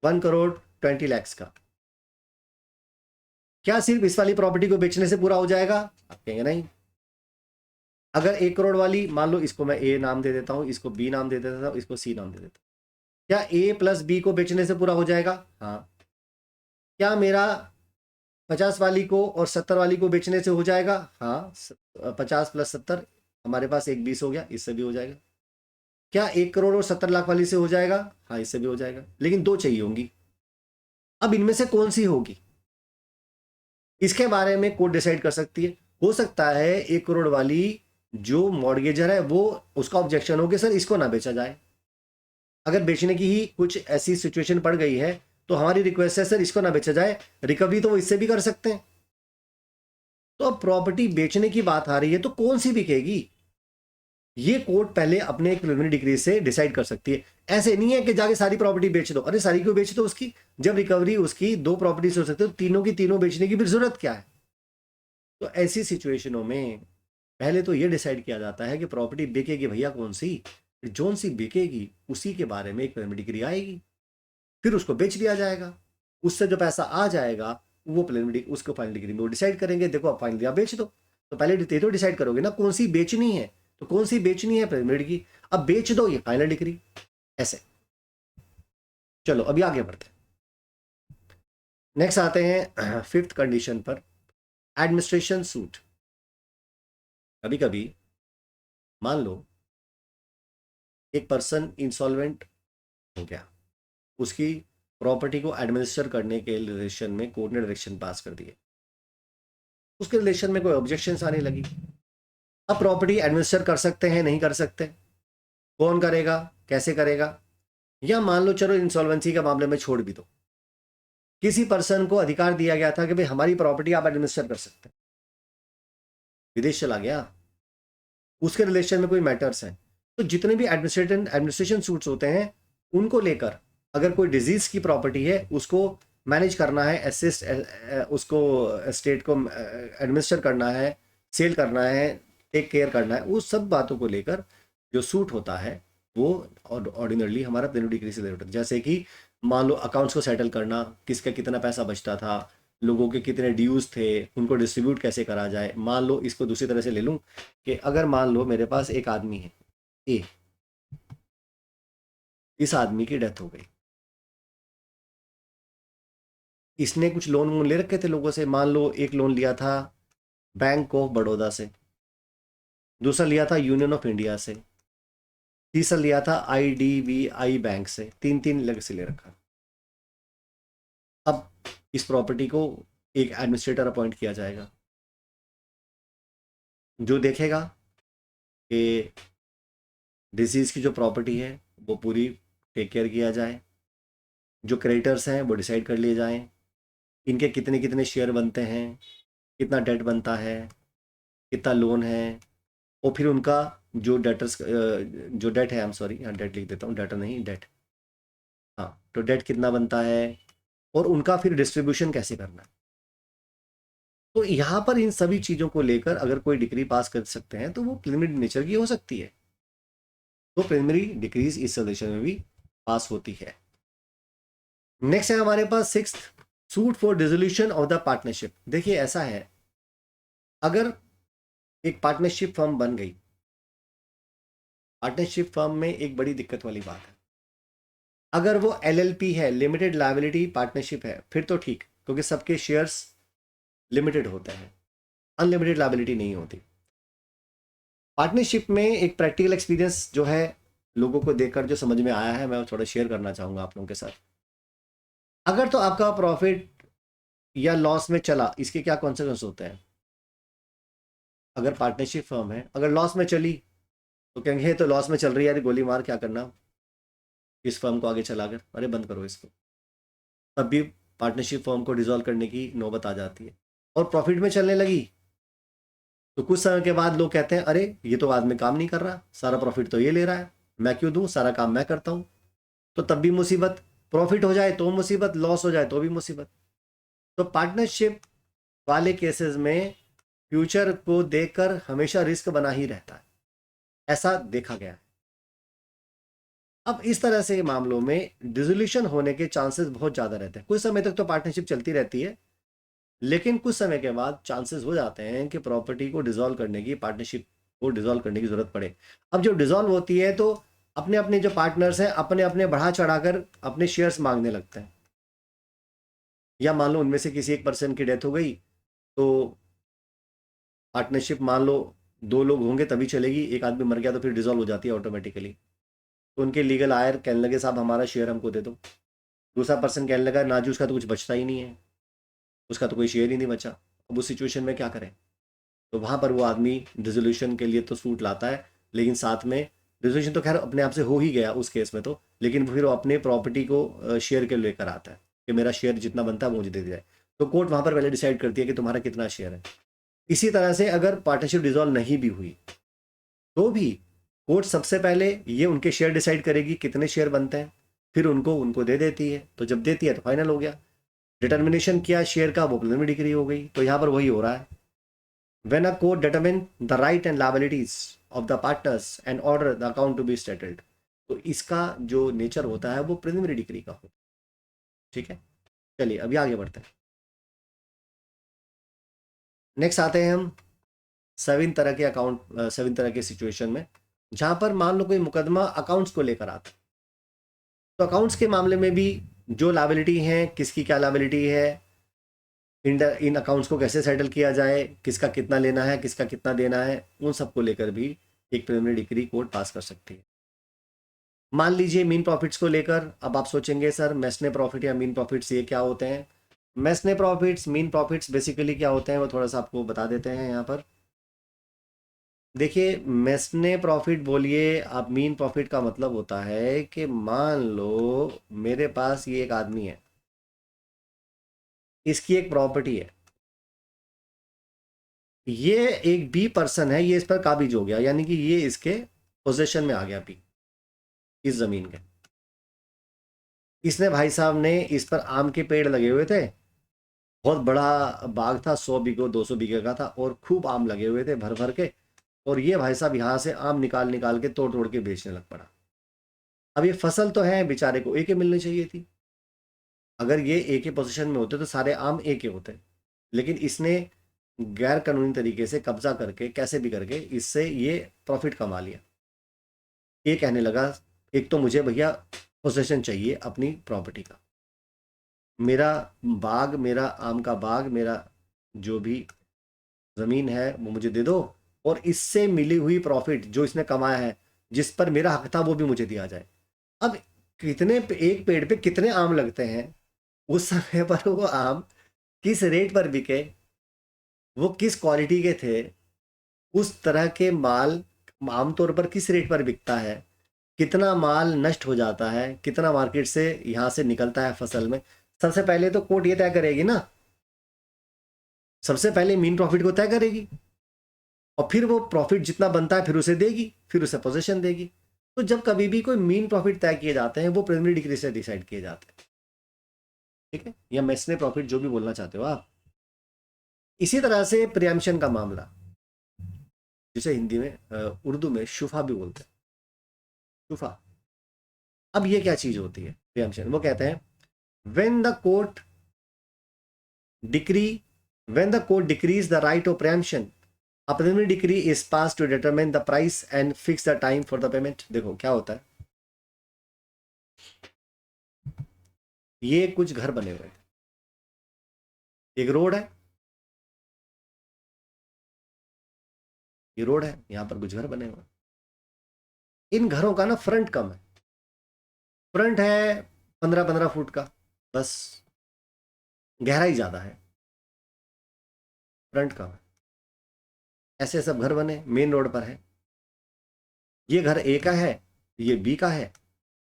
1 करोड़ 20 लैक्स का। क्या सिर्फ इस वाली प्रॉपर्टी को बेचने से पूरा हो जाएगा? आप कहेंगे नहीं। अगर 1 करोड़ वाली, मान लो इसको मैं ए नाम दे देता हूं, इसको बी नाम दे देता हूं, इसको सी नाम दे देता हूं, क्या ए प्लस बी को बेचने से पूरा हो जाएगा? हाँ। क्या मेरा 50 वाली को और 70 वाली को बेचने से हो जाएगा? हाँ। 50 + 70, हमारे पास एक 20 हो गया, इससे भी हो जाएगा। क्या 1 करोड़ और 70 लाख वाली से हो जाएगा? हाँ, इससे भी हो जाएगा, लेकिन दो चाहिए होंगी। अब इनमें से कौन सी होगी, इसके बारे में कोर्ट डिसाइड कर सकती है। हो सकता है 1 करोड़ वाली जो मॉर्गेजर है वो, उसका ऑब्जेक्शन हो कि सर इसको ना बेचा जाए। अगर बेचने की ही कुछ ऐसी सिचुएशन पड़ गई है तो हमारी रिक्वेस्ट है सर इसको ना बेचा जाए, रिकवरी तो वो इससे भी कर सकते हैं। तो अब प्रॉपर्टी बेचने की बात आ रही है तो कौन सी बिकेगी, ये कोर्ट पहले अपने एक प्रिलिमिनरी डिग्री से डिसाइड कर सकती है। ऐसे नहीं है कि जाके सारी प्रॉपर्टी बेच दो, अरे सारी क्यों बेच दो, उसकी जब रिकवरी उसकी 2 प्रॉपर्टी से हो सकती है तो तीनों की तीनों बेचने की भी जरूरत क्या है। तो ऐसी सिचुएशनों में पहले तो ये डिसाइड किया जाता है कि प्रॉपर्टी बिकेगी भैया कौन सी, जोन सी बिकेगी उसी के बारे में एक प्रिलिमिनरी डिग्री आएगी, फिर उसको बेच दिया जाएगा। उससे जो पैसा आ जाएगा वो प्रिलिमिनरी उसको फाइनल डिग्री में वो डिसाइड करेंगे, देखो आप फाइनली आप बेच दो। तो पहले ये तो डिसाइड करोगे ना कौन सी बेचनी है, तो कौन सी बेचनी है प्रिलिमिनरी डिग्री, अब बेच दो ये फाइनल डिग्री, ऐसे। चलो अभी आगे बढ़ते हैं। नेक्स्ट आते हैं फिफ्थ कंडीशन पर, एडमिनिस्ट्रेशन सूट। कभी कभी मान लो एक पर्सन इंसॉल्वेंट हो गया, उसकी प्रॉपर्टी को एडमिनिस्टर करने के रिलेशन में कोर्ट ने डायरेक्शन पास कर दिए, उसके रिलेशन में कोई ऑब्जेक्शंस आने लगी। अब प्रॉपर्टी एडमिनिस्टर कर सकते हैं नहीं कर सकते, कौन करेगा, कैसे करेगा, या मान लो चलो इंसॉल्वेंसी के मामले में छोड़ भी दो, किसी पर्सन को अधिकार दिया गया था कि भाई हमारी प्रॉपर्टी आप एडमिनिस्टर कर सकते हैं, विदेश चला गया, उसके रिलेशन में कोई मैटर्स हैं, तो जितने भी एडमिनिस्ट्रेशन सूट्स होते हैं उनको लेकर, अगर कोई डिजीज की प्रॉपर्टी है उसको मैनेज करना है, असिस्ट उसको स्टेट को एडमिनिस्टर करना है, सेल करना है, टेक केयर करना है, उस सब बातों को लेकर जो सूट होता है वो ऑर्डिनरली हमारा प्लेनिटरी डिग्री से रिलेटेड होता है। जैसे कि मान लो अकाउंट्स को सेटल करना, किसका कितना पैसा बचता था, लोगों के कितने ड्यूज थे, उनको डिस्ट्रीब्यूट कैसे करा जाए। मान लो इसको दूसरी तरह से ले लूँ कि अगर मान लो मेरे पास एक आदमी है ए, इस आदमी की डेथ हो गई, इसने कुछ लोन वोन ले रखे थे लोगों से, मान लो एक लोन लिया था बैंक ऑफ बड़ौदा से, दूसरा लिया था यूनियन ऑफ इंडिया से, तीसरा लिया था IDBI बैंक से, तीन तीन लग से ले रखा। अब इस प्रॉपर्टी को एक एडमिनिस्ट्रेटर अपॉइंट किया जाएगा जो देखेगा कि डिसीज की जो प्रॉपर्टी है वो पूरी टेक केयर किया जाए, जो क्रेडिटर्स हैं वो डिसाइड कर लिए जाएं, इनके कितने कितने शेयर बनते हैं, कितना डेट बनता है, कितना लोन है, और फिर उनका जो डेटर्स जो डेट है, आई एम सॉरी यहाँ डेट लिख देता हूँ, डेटर नहीं डेट, हाँ, तो डेट कितना बनता है और उनका फिर डिस्ट्रीब्यूशन कैसे करना है। तो यहाँ पर इन सभी चीज़ों को लेकर अगर कोई डिग्री पास कर सकते हैं तो वो प्रिलिमिनरी नेचर की हो सकती है, तो प्रिलिमिनरी डिग्रीज इस सजेशन में भी पास होती है। नेक्स्ट है हमारे पास sixth, suit for dissolution of the partnership. देखिए ऐसा है, अगर एक पार्टनरशिप फर्म बन गई, पार्टनरशिप फर्म में एक बड़ी दिक्कत वाली बात है, अगर वो LLP है, लिमिटेड लायबिलिटी पार्टनरशिप है, फिर तो ठीक, क्योंकि सबके शेयर्स लिमिटेड होते हैं। अनलिमिटेड लायबिलिटी नहीं होती। पार्टनरशिप में एक प्रैक्टिकल एक्सपीरियंस जो है लोगों को देखकर जो समझ में आया है, मैं थोड़ा शेयर करना चाहूँगा आप लोगों के साथ। अगर तो आपका प्रॉफिट या लॉस में चला, इसके क्या कॉन्सिक्वेंस होते हैं? अगर पार्टनरशिप फर्म है, अगर लॉस में चली तो कहेंगे "ये तो लॉस में चल रही है यार, गोली मार, क्या करना इस फर्म को आगे चलाकर, अरे बंद करो इसको"। तब भी पार्टनरशिप फर्म को डिसॉल्व करने की नौबत आ जाती है। और प्रॉफिट में चलने लगी तो कुछ समय के बाद लोग कहते हैं अरे ये तो आदमी काम नहीं कर रहा, सारा प्रॉफिट तो ये ले रहा है, मैं क्यों दूं, सारा काम मैं करता हूं। तो तब भी मुसीबत, प्रॉफिट हो जाए तो मुसीबत, लॉस हो जाए तो भी मुसीबत। तो पार्टनरशिप वाले केसेस में फ्यूचर को देखकर हमेशा रिस्क बना ही रहता है, ऐसा देखा गया है। अब इस तरह से मामलों में डिसोल्यूशन होने के चांसेस बहुत ज़्यादा रहते हैं। कुछ समय तक तो पार्टनरशिप चलती रहती है, लेकिन कुछ समय के बाद चांसेस हो जाते हैं कि प्रॉपर्टी को डिसॉल्व करने की, पार्टनरशिप को डिसॉल्व करने की ज़रूरत पड़े। अब जो डिसॉल्व होती है तो अपने अपने जो पार्टनर्स हैं अपने अपने बढ़ा चढ़ाकर अपने शेयर्स मांगने लगते हैं। या मान लो उनमें से किसी एक पर्सन की डेथ हो गई तो पार्टनरशिप मान लो 2 लोग होंगे तभी चलेगी, एक आदमी मर गया तो फिर डिसॉल्व हो जाती है ऑटोमेटिकली। तो उनके लीगल आयर कहने लगे साहब हमारा शेयर हमको दे दो। दूसरा पर्सन कहने लगा ना जी उसका तो कुछ बचता ही नहीं है, उसका तो कोई शेयर ही नहीं बचा। अब उस सिचुएशन में क्या करें? तो वहाँ पर वो आदमी डिसोल्यूशन के लिए तो सूट लाता है, लेकिन साथ में डिसोल्यूशन तो खैर अपने आप से हो ही गया उस केस में तो, लेकिन फिर वो अपने प्रॉपर्टी को शेयर के लेकर आता है कि मेरा शेयर जितना बनता है वो मुझे दे दिया जाए। तो कोर्ट वहाँ पर पहले डिसाइड करती है कि तुम्हारा कितना शेयर है। इसी तरह से अगर पार्टनरशिप डिसॉल्व नहीं भी हुई तो भी कोर्ट सबसे पहले ये उनके शेयर डिसाइड करेगी कितने शेयर बनते हैं, फिर उनको उनको दे देती है। तो जब देती है तो फाइनल हो गया। डिटर्मिनेशन किया शेयर का, वो प्रिलिमिनरी डिग्री हो गई। तो यहाँ पर वही हो रहा है, when a court determine the right and liabilities of the partners and order the account to be settled, तो इसका जो नेचर होता है वो प्रिलिमिनरी डिग्री का होता है। ठीक है, चलिए अभी आगे बढ़ते हैं। नेक्स्ट आते हैं हम 7 तरह के अकाउंट, 7 तरह के सिचुएशन में जहां पर मान लो कोई मुकदमा अकाउंट्स को लेकर आता है। तो अकाउंट्स के मामले में भी जो लायबिलिटी है, किसकी क्या लायबिलिटी है, इन अकाउंट्स को कैसे सेटल किया जाए, किसका कितना लेना है, किसका कितना देना है, उन सबको लेकर भी एक प्रिलिमिनरी डिग्री कोर्ट पास कर सकती है। मान लीजिए मीन प्रॉफिट्स को लेकर, अब आप सोचेंगे सर मैसने प्रॉफिट या मीन प्रॉफिट्स ये क्या होते हैं? मैसने प्रॉफिट्स, मीन प्रॉफिट्स बेसिकली क्या होते हैं वो थोड़ा सा आपको बता देते हैं यहाँ पर। देखिए मैसने प्रॉफिट बोलिए आप, मीन प्रॉफिट का मतलब होता है कि मान लो मेरे पास ये एक आदमी है, इसकी एक प्रॉपर्टी है, ये एक बी पर्सन है, ये इस पर काबिज हो गया, यानी कि ये इसके पोजेशन में आ गया बी, इस जमीन के। इसने भाई साहब ने इस पर आम के पेड़ लगे हुए थे, बहुत बड़ा बाग था, 100 बीघे 200 बीघे का था और खूब आम लगे हुए थे भर भर के। और ये भाई साहब यहाँ से आम निकाल निकाल के तोड़ तोड़ के बेचने लग पड़ा। अब ये फसल तो है, बेचारे को एक ही मिलनी चाहिए थी। अगर ये एक ही पोजीशन में होते तो सारे आम एक ही होते, लेकिन इसने गैर कानूनी तरीके से कब्जा करके कैसे भी करके इससे ये प्रॉफिट कमा लिया। ये कहने लगा एक तो मुझे भैया पोजीशन चाहिए अपनी प्रॉपर्टी का, मेरा बाग, मेरा आम का बाग, मेरा जो भी ज़मीन है वो मुझे दे दो, और इससे मिली हुई प्रॉफिट जो इसने कमाया है, जिस पर मेरा हक था वो भी मुझे दिया जाए। अब एक पेड़ पे कितने आम लगते हैं, उस समय पर वो आम किस रेट पर बिके, वो किस क्वालिटी के थे, उस तरह के माल आमतौर पर किस रेट पर बिकता है, कितना माल नष्ट हो जाता है, कितना मार्केट से यहाँ से निकलता है फसल में, सबसे पहले तो कोर्ट ये तय करेगी ना। सबसे पहले मीन प्रॉफिट को तय करेगी और फिर वो प्रॉफिट जितना बनता है फिर उसे देगी, फिर उसे पोजीशन देगी। तो जब कभी भी कोई मीन प्रॉफिट तय किए जाते हैं वो प्रिलिमिनरी डिग्री से डिसाइड किए जाते हैं। ठीक है, या मैसने प्रॉफिट जो भी बोलना चाहते हो आप। इसी तरह से प्रियम्पशन का मामला, जिसे हिंदी में उर्दू में शुफा भी बोलते हैं, शुफा। अब ये क्या चीज होती है प्रियम्पशन? वो कहते हैं when the court decree when the court decrees the right of preemption, a preliminary decree is passed to determine the price and fix the time for the payment। देखो क्या होता है, ये कुछ घर बने हुए हैं, एक रोड है, ये रोड है, यहाँ पर कुछ घर बने हुए हैं। इन घरों का ना फ्रंट कम है, फ्रंट है 15-15 फुट का, बस गहराई ज़्यादा है, फ्रंट कम है। ऐसे सब घर बने मेन रोड पर है। ये घर ए का है, ये बी का है,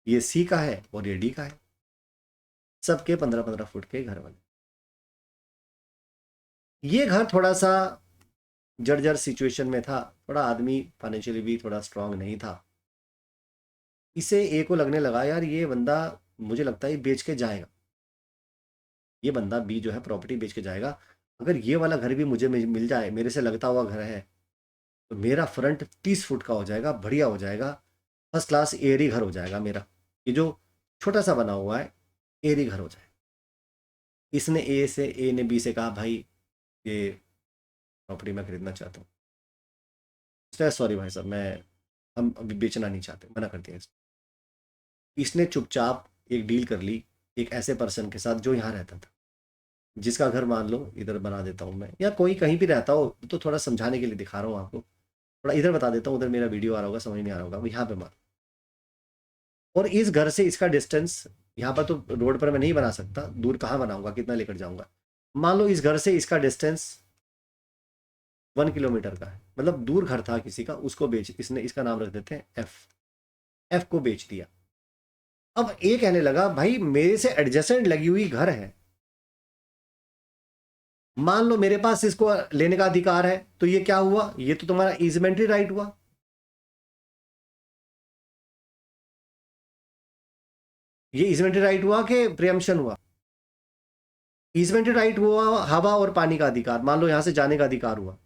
ये सी का है और ये डी का है। सबके 15-15 फुट के घर बने। ये घर थोड़ा सा जर्जर सिचुएशन में था, थोड़ा आदमी फाइनेंशियली भी थोड़ा स्ट्रांग नहीं था। इसे ए को लगने लगा यार ये बंदा, मुझे लगता है बेच के जाएगा, ये बंदा बी जो है प्रॉपर्टी बेच के जाएगा। अगर ये वाला घर भी मुझे मिल जाए, मेरे से लगता हुआ घर है, तो मेरा फ्रंट 30 फुट का हो जाएगा, बढ़िया हो जाएगा, फर्स्ट क्लास एरी घर हो जाएगा मेरा। ये जो छोटा सा बना हुआ है एरी घर हो जाएगा। इसने ए ने बी से कहा भाई ये प्रॉपर्टी मैं खरीदना चाहता हूँ। सॉरी भाई साहब, मैं हम अभी बेचना नहीं चाहते, मना कर दिया इसने चुपचाप एक डील कर ली एक ऐसे पर्सन के साथ जो यहाँ रहता था, जिसका घर मान लो इधर बना देता हूँ मैं, या कोई कहीं भी रहता हो, तो थोड़ा समझाने के लिए दिखा रहा हूँ आपको, थोड़ा इधर बता देता हूँ, उधर मेरा वीडियो आ रहा होगा, समझ नहीं आ रहा होगा, यहाँ पे मान। और इस घर से इसका डिस्टेंस, यहाँ पर तो रोड पर मैं नहीं बना सकता, दूर कहाँ बनाऊंगा, कितना लेकर जाऊंगा। मान लो इस घर से इसका डिस्टेंस 1 किलोमीटर का है, मतलब दूर घर था किसी का, उसको बेच, इसने, इसका नाम रख देते हैं एफ, एफ को बेच दिया। अब ए कहने लगा भाई मेरे से एडजेसेंट लगी हुई घर है, मान लो मेरे पास इसको लेने का अधिकार है, तो ये क्या हुआ, ये तो तुम्हारा ईजमेंट्री राइट हुआ। ये ईजमेंट्री राइट हुआ कि प्रियम्पशन हुआ? ईजमेंट्री राइट हुआ हवा और पानी का अधिकार, मान लो यहां से जाने का अधिकार हुआ,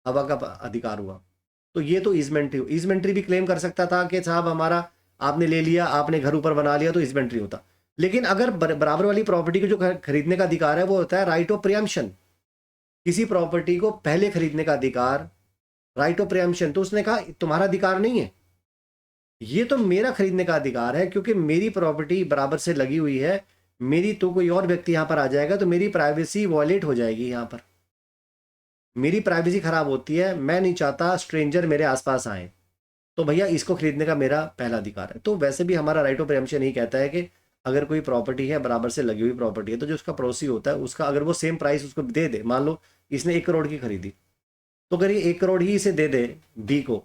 हवा का अधिकार हुआ, तो ये तो ईजमेंट्री, ईजमेंट्री भी क्लेम कर सकता था कि साहब हमारा आपने ले लिया, आपने घर ऊपर बना लिया, तो ईजमेंट्री होता। लेकिन अगर बराबर वाली प्रॉपर्टी को जो खरीदने का अधिकार है वो होता है राइट ऑफ प्रियम्पशन, किसी प्रॉपर्टी को पहले खरीदने का अधिकार, राइट ऑफ प्रियम्पशन। तो उसने कहा तुम्हारा अधिकार नहीं है, ये तो मेरा खरीदने का अधिकार है, क्योंकि मेरी प्रॉपर्टी बराबर से लगी हुई है, मेरी तो कोई और व्यक्ति यहां पर आ जाएगा तो मेरी प्राइवेसी वॉयलेट हो जाएगी, यहां पर मेरी प्राइवेसी खराब होती है, मैं नहीं चाहता स्ट्रेंजर मेरे आसपास आए, तो भैया इसको खरीदने का मेरा पहला अधिकार है। तो वैसे भी हमारा राइट ऑफ प्रियम्पशन यही कहता है कि अगर कोई प्रॉपर्टी है बराबर से लगी हुई प्रॉपर्टी है, तो जो उसका पड़ोसी होता है उसका अगर वो सेम प्राइस उसको दे दे, मान लो इसने 1 करोड़ की खरीदी, तो अगर ये 1 करोड़ ही इसे दे दे बी को,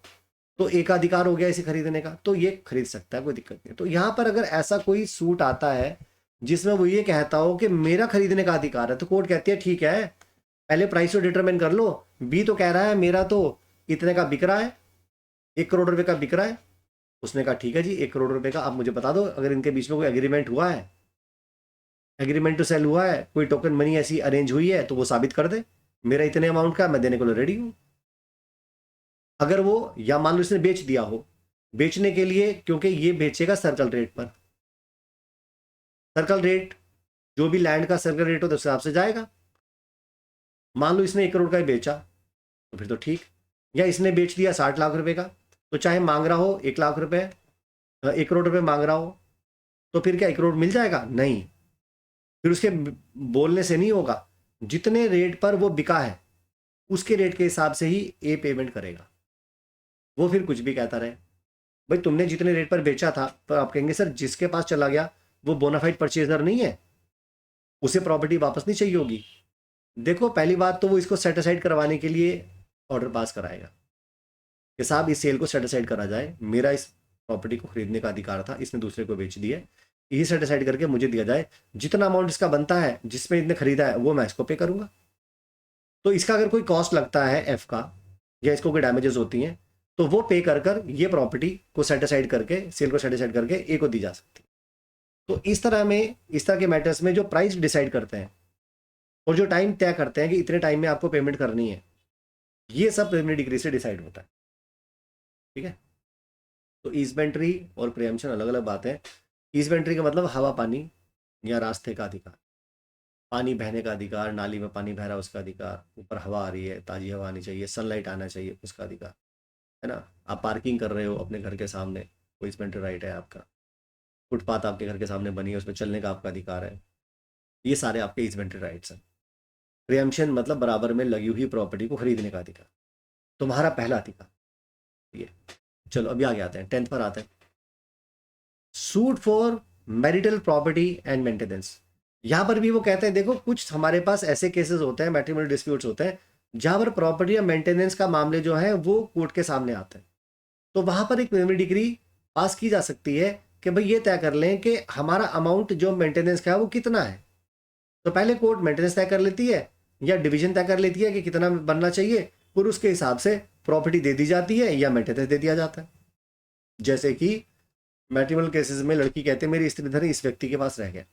तो एक अधिकार हो गया इसे खरीदने का, तो ये खरीद सकता है, कोई दिक्कत नहीं। तो यहाँ पर अगर ऐसा कोई सूट आता है जिसमें वो ये कहता हो कि मेरा खरीदने का अधिकार है, तो कोर्ट कहती है ठीक है पहले प्राइस तो डिटरमाइन कर लो, बी तो कह रहा है मेरा तो इतने का बिक रहा है, 1 करोड़ रुपए का बिक रहा है। उसने कहा ठीक है जी 1 करोड़ रुपए का, आप मुझे बता दो अगर इनके बीच में कोई एग्रीमेंट हुआ है, एग्रीमेंट टू सेल हुआ है, कोई टोकन मनी ऐसी अरेंज हुई है, तो वो साबित कर दे, मेरा इतने अमाउंट का मैं देने को रेडी हूँ। अगर वो, या मान लो इसने बेच दिया हो, बेचने के लिए, क्योंकि ये बेचेगा सर्कल रेट पर, सर्कल रेट जो भी लैंड का सर्कल रेट होता है उस हिसाब से जाएगा। मान लो इसने 1 करोड़ का ही बेचा, तो फिर तो ठीक, या इसने बेच दिया 60 लाख रुपए का, तो चाहे मांग रहा हो 1 लाख रुपए, 1 करोड़ रुपए मांग रहा हो, तो फिर क्या 1 करोड़ मिल जाएगा? नहीं, फिर उसके बोलने से नहीं होगा, जितने रेट पर वो बिका है उसके रेट के हिसाब से ही ए पेमेंट करेगा। वो फिर कुछ भी कहता रहे, भाई तुमने जितने रेट पर बेचा था, तो आप कहेंगे सर जिसके पास चला गया वो बोनाफाइड परचेजर नहीं है, उसे प्रॉपर्टी वापस नहीं चाहिए होगी। देखो पहली बात तो वो इसको सेटिसाइड करवाने के लिए ऑर्डर पास कराएगा कि साहब इस सेल को सेटिसाइड करा जाए, मेरा इस प्रॉपर्टी को खरीदने का अधिकार था, इसने दूसरे को बेच दिया, ये सेटिसाइड करके मुझे दिया जाए, जितना अमाउंट इसका बनता है जिसमें इसने खरीदा है वो मैं इसको पे करूंगा। तो इसका अगर कोई कॉस्ट लगता है एफ का, या इसको कोई डैमेजेस होती हैं, तो वो पे कर कर ये प्रॉपर्टी को सेटिसाइड करके, सेल को सेटिसाइड करके ए को दी जा सकती है। तो इस तरह में, इस तरह के मैटर्स में जो प्राइस डिसाइड करते हैं और जो टाइम तय करते हैं कि इतने टाइम में आपको पेमेंट करनी है, ये सब प्रिलिमिनरी डिग्री से डिसाइड होता है। ठीक है, तो ईजमेंट्री और प्रियम्पशन अलग अलग बात है। ईजमेंट्री का मतलब हवा पानी या रास्ते का अधिकार, पानी बहने का अधिकार, नाली में पानी बह रहा है उसका अधिकार, ऊपर हवा आ रही है ताज़ी हवा आनी चाहिए, सनलाइट आना चाहिए उसका अधिकार, है ना। आप पार्किंग कर रहे हो अपने घर के सामने, वो ईजमेंट्री राइट है आपका। फुटपाथ आपके घर के सामने बनी है, उसमें चलने का आपका अधिकार है, ये सारे आपके ईजमेंट्री राइट्स हैं। प्रियम्पशन मतलब बराबर में लगी हुई प्रॉपर्टी को खरीदने का अधिकार। तुम्हारा पहला अधिकार। ये चलो अभी आगे आते हैं, 10th पर आते हैं। Suit for marital property and maintenance. यहां पर भी वो कहते हैं देखो कुछ हमारे पास ऐसे केसेस होते हैं, मैट्रिमोनियल डिस्प्यूट्स होते हैं जहां पर प्रॉपर्टी या मेंटेनेंस का मामले जो है वो कोर्ट के सामने आते हैं। तो वहां पर एक प्रिलिमिनरी डिग्री पास की जा सकती है कि भाई ये तय कर लें कि हमारा अमाउंट जो मेंटेनेंस का है वो कितना है। तो पहले कोर्ट मेंटेनेंस तय कर लेती है या डिवीजन तय कर लेती है कि कितना बनना चाहिए, और उसके हिसाब से प्रॉपर्टी दे दी जाती है या मेंटेनेंस दे दिया जाता है। जैसे कि मैट्रिमोनियल केसेस में लड़की कहते हैं मेरी स्त्री धन इस व्यक्ति के पास रह गया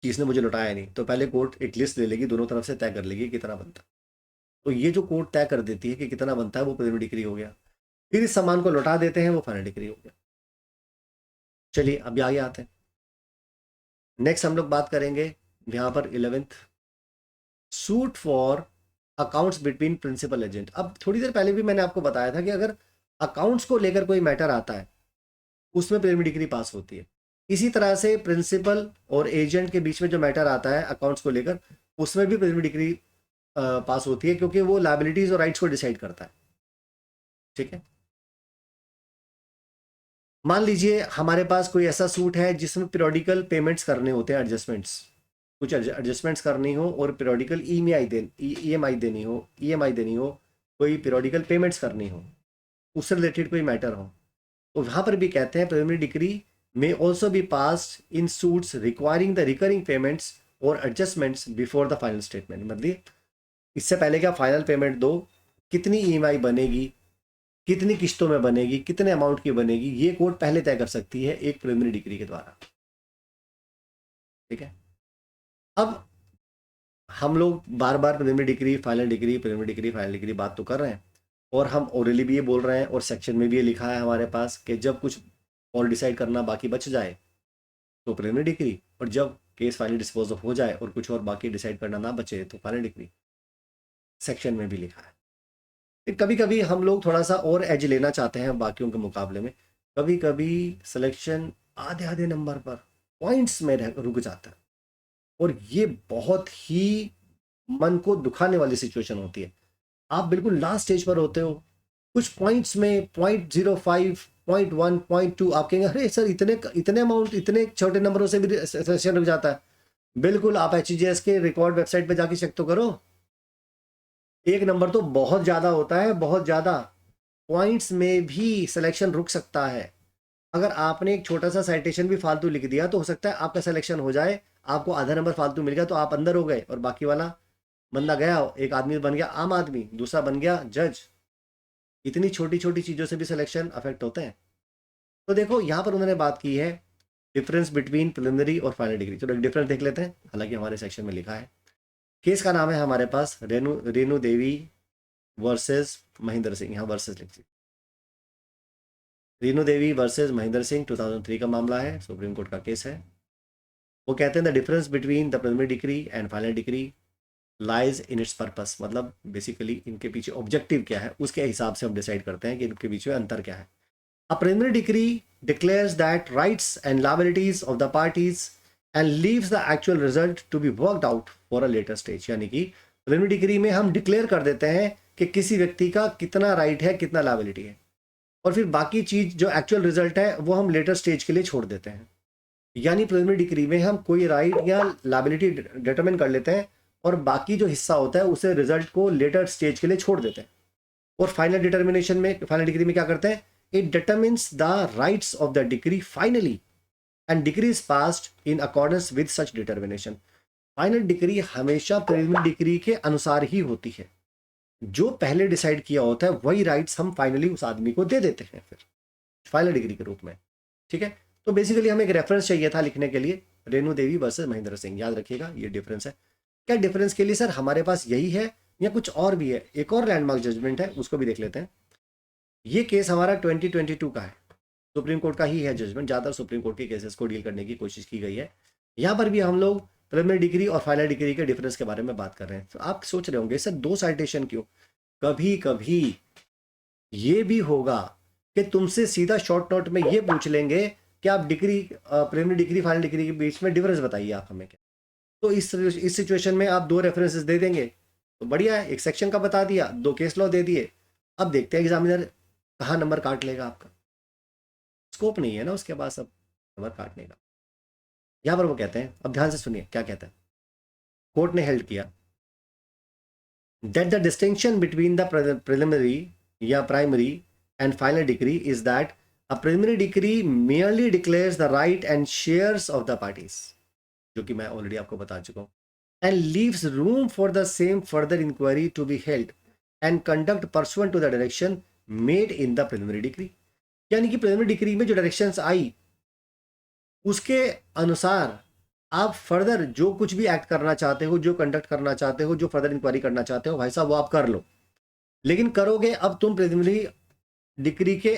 कि इसने मुझे लौटाया नहीं, तो पहले कोर्ट एक लिस्ट ले लेगी, दोनों तरफ से तय कर लेगी कितना बनता है। तो ये जो कोर्ट तय कर देती है कि कितना बनता है वो प्रिलिमिनरी डिग्री हो गया। फिर इस सामान को लौटा देते हैं, वो फाइनल डिग्री हो गया। चलिए अभी आगे आते हैं। नेक्स्ट हम लोग बात करेंगे यहाँ पर 11th, suit for accounts between principal agent. अब थोड़ी देर पहले भी मैंने आपको बताया था कि अगर अकाउंट्स को लेकर कोई मैटर आता है उसमें प्रिलिमिनरी डिग्री पास होती है। इसी तरह से प्रिंसिपल और एजेंट के बीच में जो मैटर आता है अकाउंट्स को लेकर उसमें भी प्रिलिमिनरी डिग्री पास होती है, क्योंकि वो लायबिलिटीज और राइट्स को डिसाइड करता है। ठीक है, मान लीजिए हमारे पास कोई ऐसा सूट है जिसमें पीरियोडिकल पेमेंट्स करने होते हैं, एडजस्टमेंट्स, कुछ एडजस्टमेंट्स करनी हो और पीरियोडिकल ईएमआई देनी हो, कोई पीरियोडिकल पेमेंट्स करनी हो, उससे रिलेटेड कोई मैटर हो, तो वहाँ पर भी कहते हैं preliminary degree may also be passed in suits requiring the recurring payments or adjustments before the final statement। मतलब इससे पहले क्या फाइनल पेमेंट दो, कितनी ईएमआई बनेगी, कितनी किस्तों में बनेगी, कितने अमाउंट की बनेगी, ये कोर्ट पहले तय कर सकती है एक प्रिलिमिनरी डिग्री के द्वारा। ठीक है, अब हम लोग बार बार preliminary degree final degree, preliminary degree final degree बात तो कर रहे हैं, और हम ओरली भी ये बोल रहे हैं और सेक्शन में भी ये लिखा है हमारे पास कि जब कुछ और डिसाइड करना बाकी बच जाए तो प्रिलिमिनरी डिग्री, और जब केस फाइनली डिस्पोज ऑफ हो जाए और कुछ और बाकी डिसाइड करना ना बचे तो फाइनल डिग्री। सेक्शन में भी लिखा है। कभी कभी हम लोग थोड़ा सा और एज लेना चाहते हैं बाकियों के मुकाबले में, कभी कभी सिलेक्शन आधे आधे नंबर पर पॉइंट्स में रुक जाता है, और ये बहुत ही मन को दुखाने वाली सिचुएशन होती है। आप बिल्कुल लास्ट स्टेज पर होते हो, कुछ पॉइंट्स में 0.05, 0.1, 0.2 आप कहेंगे अरे सर इतने इतने अमाउंट, इतने छोटे नंबरों से भी सिलेक्शन रुक जाता है। बिल्कुल, आप HGS के रिकॉर्ड वेबसाइट पे जाके चेक तो करो, एक नंबर तो बहुत ज़्यादा होता है, बहुत ज़्यादा पॉइंट्स में भी सिलेक्शन रुक सकता है। अगर आपने एक छोटा सा साइटेशन भी फालतू लिख दिया तो हो सकता है आपका सिलेक्शन हो जाए, आपको आधा नंबर फालतू मिल गया तो आप अंदर हो गए और बाकी वाला बंदा गया, एक आदमी बन गया आम आदमी, दूसरा बन गया जज। इतनी छोटी छोटी चीज़ों से भी सिलेक्शन अफेक्ट होते हैं। तो देखो यहाँ पर उन्होंने बात की है डिफरेंस बिटवीन प्रिलिमिनरी और फाइनल डिग्री। चलो एक डिफरेंस देख लेते हैं, हालांकि हमारे सेक्शन में लिखा है। केस का नाम है हमारे पास रेणु देवी वर्सेस महेंद्र सिंह, यहाँ वर्सेस लिख दी। रेणु देवी वर्सेस महेंद्र सिंह 2003 का मामला है, सुप्रीम कोर्ट का केस है। वो कहते हैं the difference between the preliminary degree and final decree lies in its purpose. मतलब बेसिकली इनके पीछे ऑब्जेक्टिव क्या है उसके हिसाब से हम डिसाइड करते हैं कि इनके बीच में अंतर क्या है। A preliminary decree declares that rights and liabilities of the parties and leaves the actual result to be worked out for a later stage। यानी कि preliminary decree में हम डिक्लेयर कर देते हैं कि किसी व्यक्ति का कितना राइट है, कितना लायबिलिटी है, और फिर बाकी चीज जो एक्चुअल रिजल्ट है वो हम लेटर स्टेज के लिए छोड़ देते हैं। यानी प्रिलिमिनरी डिक्री में हम कोई राइट या लायबिलिटी डिटरमिन कर लेते हैं और बाकी जो हिस्सा होता है उसे रिजल्ट को लेटर स्टेज के लिए छोड़ देते हैं। और फाइनल डिटर्मिनेशन में, फाइनल डिग्री में क्या करते हैं, it determines the rights of the degree finally and degree is passed in accordance with such determination. Final decree हमेशा प्रिलिमिनरी डिग्री के अनुसार ही होती है, जो पहले डिसाइड किया होता है वही राइट्स हम फाइनली उस आदमी को दे देते हैं फिर फाइनल डिग्री के रूप में। ठीक है, तो बेसिकली हमें एक रेफरेंस चाहिए था लिखने के लिए, रेणु देवी वर्सेस महेंद्र सिंह, याद रखिएगा ये डिफरेंस है। क्या डिफरेंस के लिए सर हमारे पास यही है या कुछ और भी है? एक और लैंडमार्क जजमेंट है, उसको भी देख लेते हैं। ये केस हमारा 2022 का है, सुप्रीम कोर्ट का ही है जजमेंट। ज़्यादातर सुप्रीम कोर्ट के केसेस को डील करने की कोशिश की गई है। यहाँ पर भी हम लोग प्रिलिमिनरी डिग्री और फाइनल डिग्री के डिफरेंस के बारे में बात कर रहे हैं। तो आप सोच रहे होंगे सर दो साइटेशन क्यों? कभी कभी ये भी होगा कि तुमसे सीधा शॉर्ट नोट में ये पूछ लेंगे कि आप degree, preliminary degree final degree के बीच में डिफरेंस बताइए आप हमें क्या। तो इस सिचुएशन में आप दो रेफरेंसेस दे देंगे तो बढ़िया है, एक सेक्शन का बता दिया, दो केस लॉ दे दिए, अब देखते हैं एग्जामिनर कहाँ नंबर काट लेगा आपका, स्कोप नहीं है ना उसके पास अब नंबर काटने का। यहाँ पर वो कहते हैं, अब ध्यान से सुनिए क्या कहते हैं, कोर्ट ने हेल्ड किया that the distinction between the preliminary या primary and final decree is that a preliminary decree merely declares the right and shares of the parties, जो कि मैं ऑलरेडी आपको बता चुका हूँ, and leaves room for the same further inquiry to be held and conduct pursuant to the direction made in the preliminary decree। यानी कि preliminary decree में जो directions आई उसके अनुसार आप फर्दर जो कुछ भी एक्ट करना चाहते हो, जो कंडक्ट करना चाहते हो, जो फर्दर इंक्वायरी करना चाहते हो भाई साहब वो आप कर लो, लेकिन करोगे अब तुम प्रिलिमिनरी डिक्री के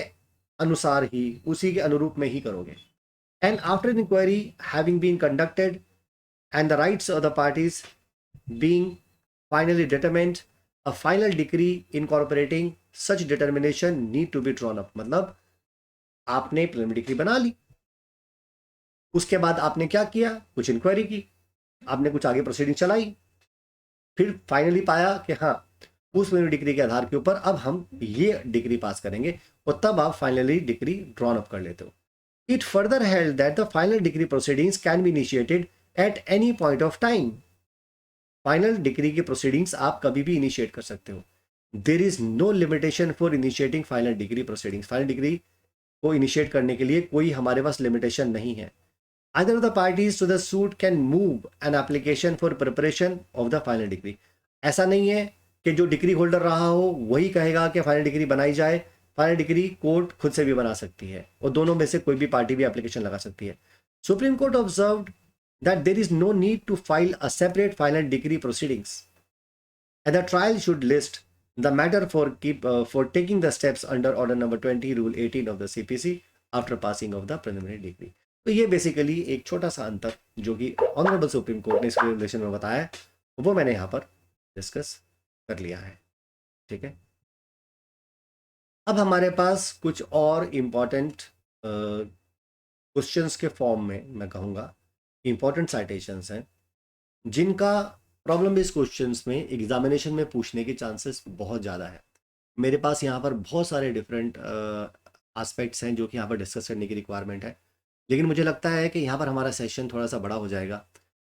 अनुसार ही, उसी के अनुरूप में ही करोगे। And after inquiry having been conducted and the rights of the parties being finally determined, a final decree incorporating such determination need to be drawn up. मतलब आपने प्रिलिमिनरी डिक्री बना ली, उसके बाद आपने क्या किया, कुछ इंक्वायरी की, आपने कुछ आगे प्रोसीडिंग चलाई, फिर फाइनली पाया कि हाँ उस डिग्री के आधार के ऊपर अब हम ये डिग्री पास करेंगे, और तब आप फाइनली डिग्री ड्रॉन अप कर लेते हो। It further held that the final decree proceedings can be initiated at any point of time. Final decree की प्रोसीडिंग्स आप कभी भी इनिशिएट कर सकते हो। There is no limitation for initiating final decree proceedings. Final decree को इनिशिएट करने के लिए कोई हमारे पास लिमिटेशन नहीं है। Either of the parties to the suit can move an application for preparation of the final degree। ऐसा नहीं है कि जो डिग्री होल्डर रहा हो वही कहेगा कि फाइनल डिग्री बनाई जाए। फाइनल डिग्री कोर्ट खुद से भी बना सकती है और दोनों में से कोई भी पार्टी भी एप्लीकेशन लगा सकती है। Supreme court observed that there is no need to file a separate final degree proceedings and the trial should list the matter for taking the steps under order number 20 rule 18 of the CPC after passing of the preliminary degree। तो ये बेसिकली एक छोटा सा अंतर जो कि ऑनरेबल सुप्रीम कोर्ट ने इस रेगुलेशन में बताया वो मैंने यहाँ पर डिस्कस कर लिया है। ठीक है, अब हमारे पास कुछ और इम्पॉर्टेंट क्वेश्चंस के फॉर्म में मैं कहूँगा इम्पॉर्टेंट साइटेशंस हैं जिनका प्रॉब्लम बेस्ड क्वेश्चंस में एग्जामिनेशन में पूछने के चांसेस बहुत ज़्यादा है। मेरे पास यहाँ पर बहुत सारे डिफरेंट एस्पेक्ट्स हैं जो कि यहाँ पर डिस्कस करने की रिक्वायरमेंट है, लेकिन मुझे लगता है कि यहाँ पर हमारा सेशन थोड़ा सा बड़ा हो जाएगा।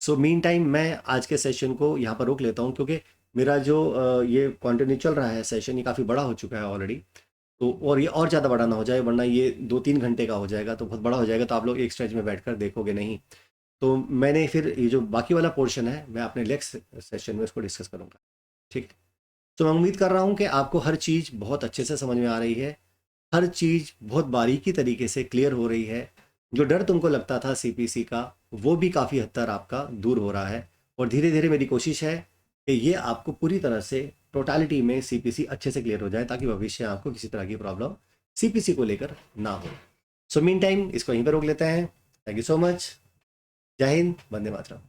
सो मीन टाइम मैं आज के सेशन को यहाँ पर रोक लेता हूँ, क्योंकि मेरा जो ये कंटिन्यू चल रहा है सेशन ये काफ़ी बड़ा हो चुका है ऑलरेडी। तो और ये और ज़्यादा बड़ा ना हो जाए, वरना ये 2-3 घंटे का हो जाएगा तो बहुत बड़ा हो जाएगा, तो आप लोग एक स्टेज में बैठकर देखोगे नहीं। तो मैंने फिर ये जो बाकी वाला पोर्शन है मैं अपने नेक्स्ट सेशन में उसको डिस्कस करूँगा। ठीक, तो मैं उम्मीद कर रहा हूँ कि आपको हर चीज़ बहुत अच्छे से समझ में आ रही है, हर चीज़ बहुत बारीकी तरीके से क्लियर हो रही है। जो डर तुमको लगता था सीपीसी का वो भी काफ़ी हद तक आपका दूर हो रहा है, और धीरे धीरे मेरी कोशिश है कि ये आपको पूरी तरह से टोटालिटी में सीपीसी अच्छे से क्लियर हो जाए, ताकि भविष्य में आपको किसी तरह की प्रॉब्लम सीपीसी को लेकर ना हो। सो मीन टाइम इसको यहीं पर रोक लेते हैं। Thank you so much. जय हिंद, वंदे मातरम।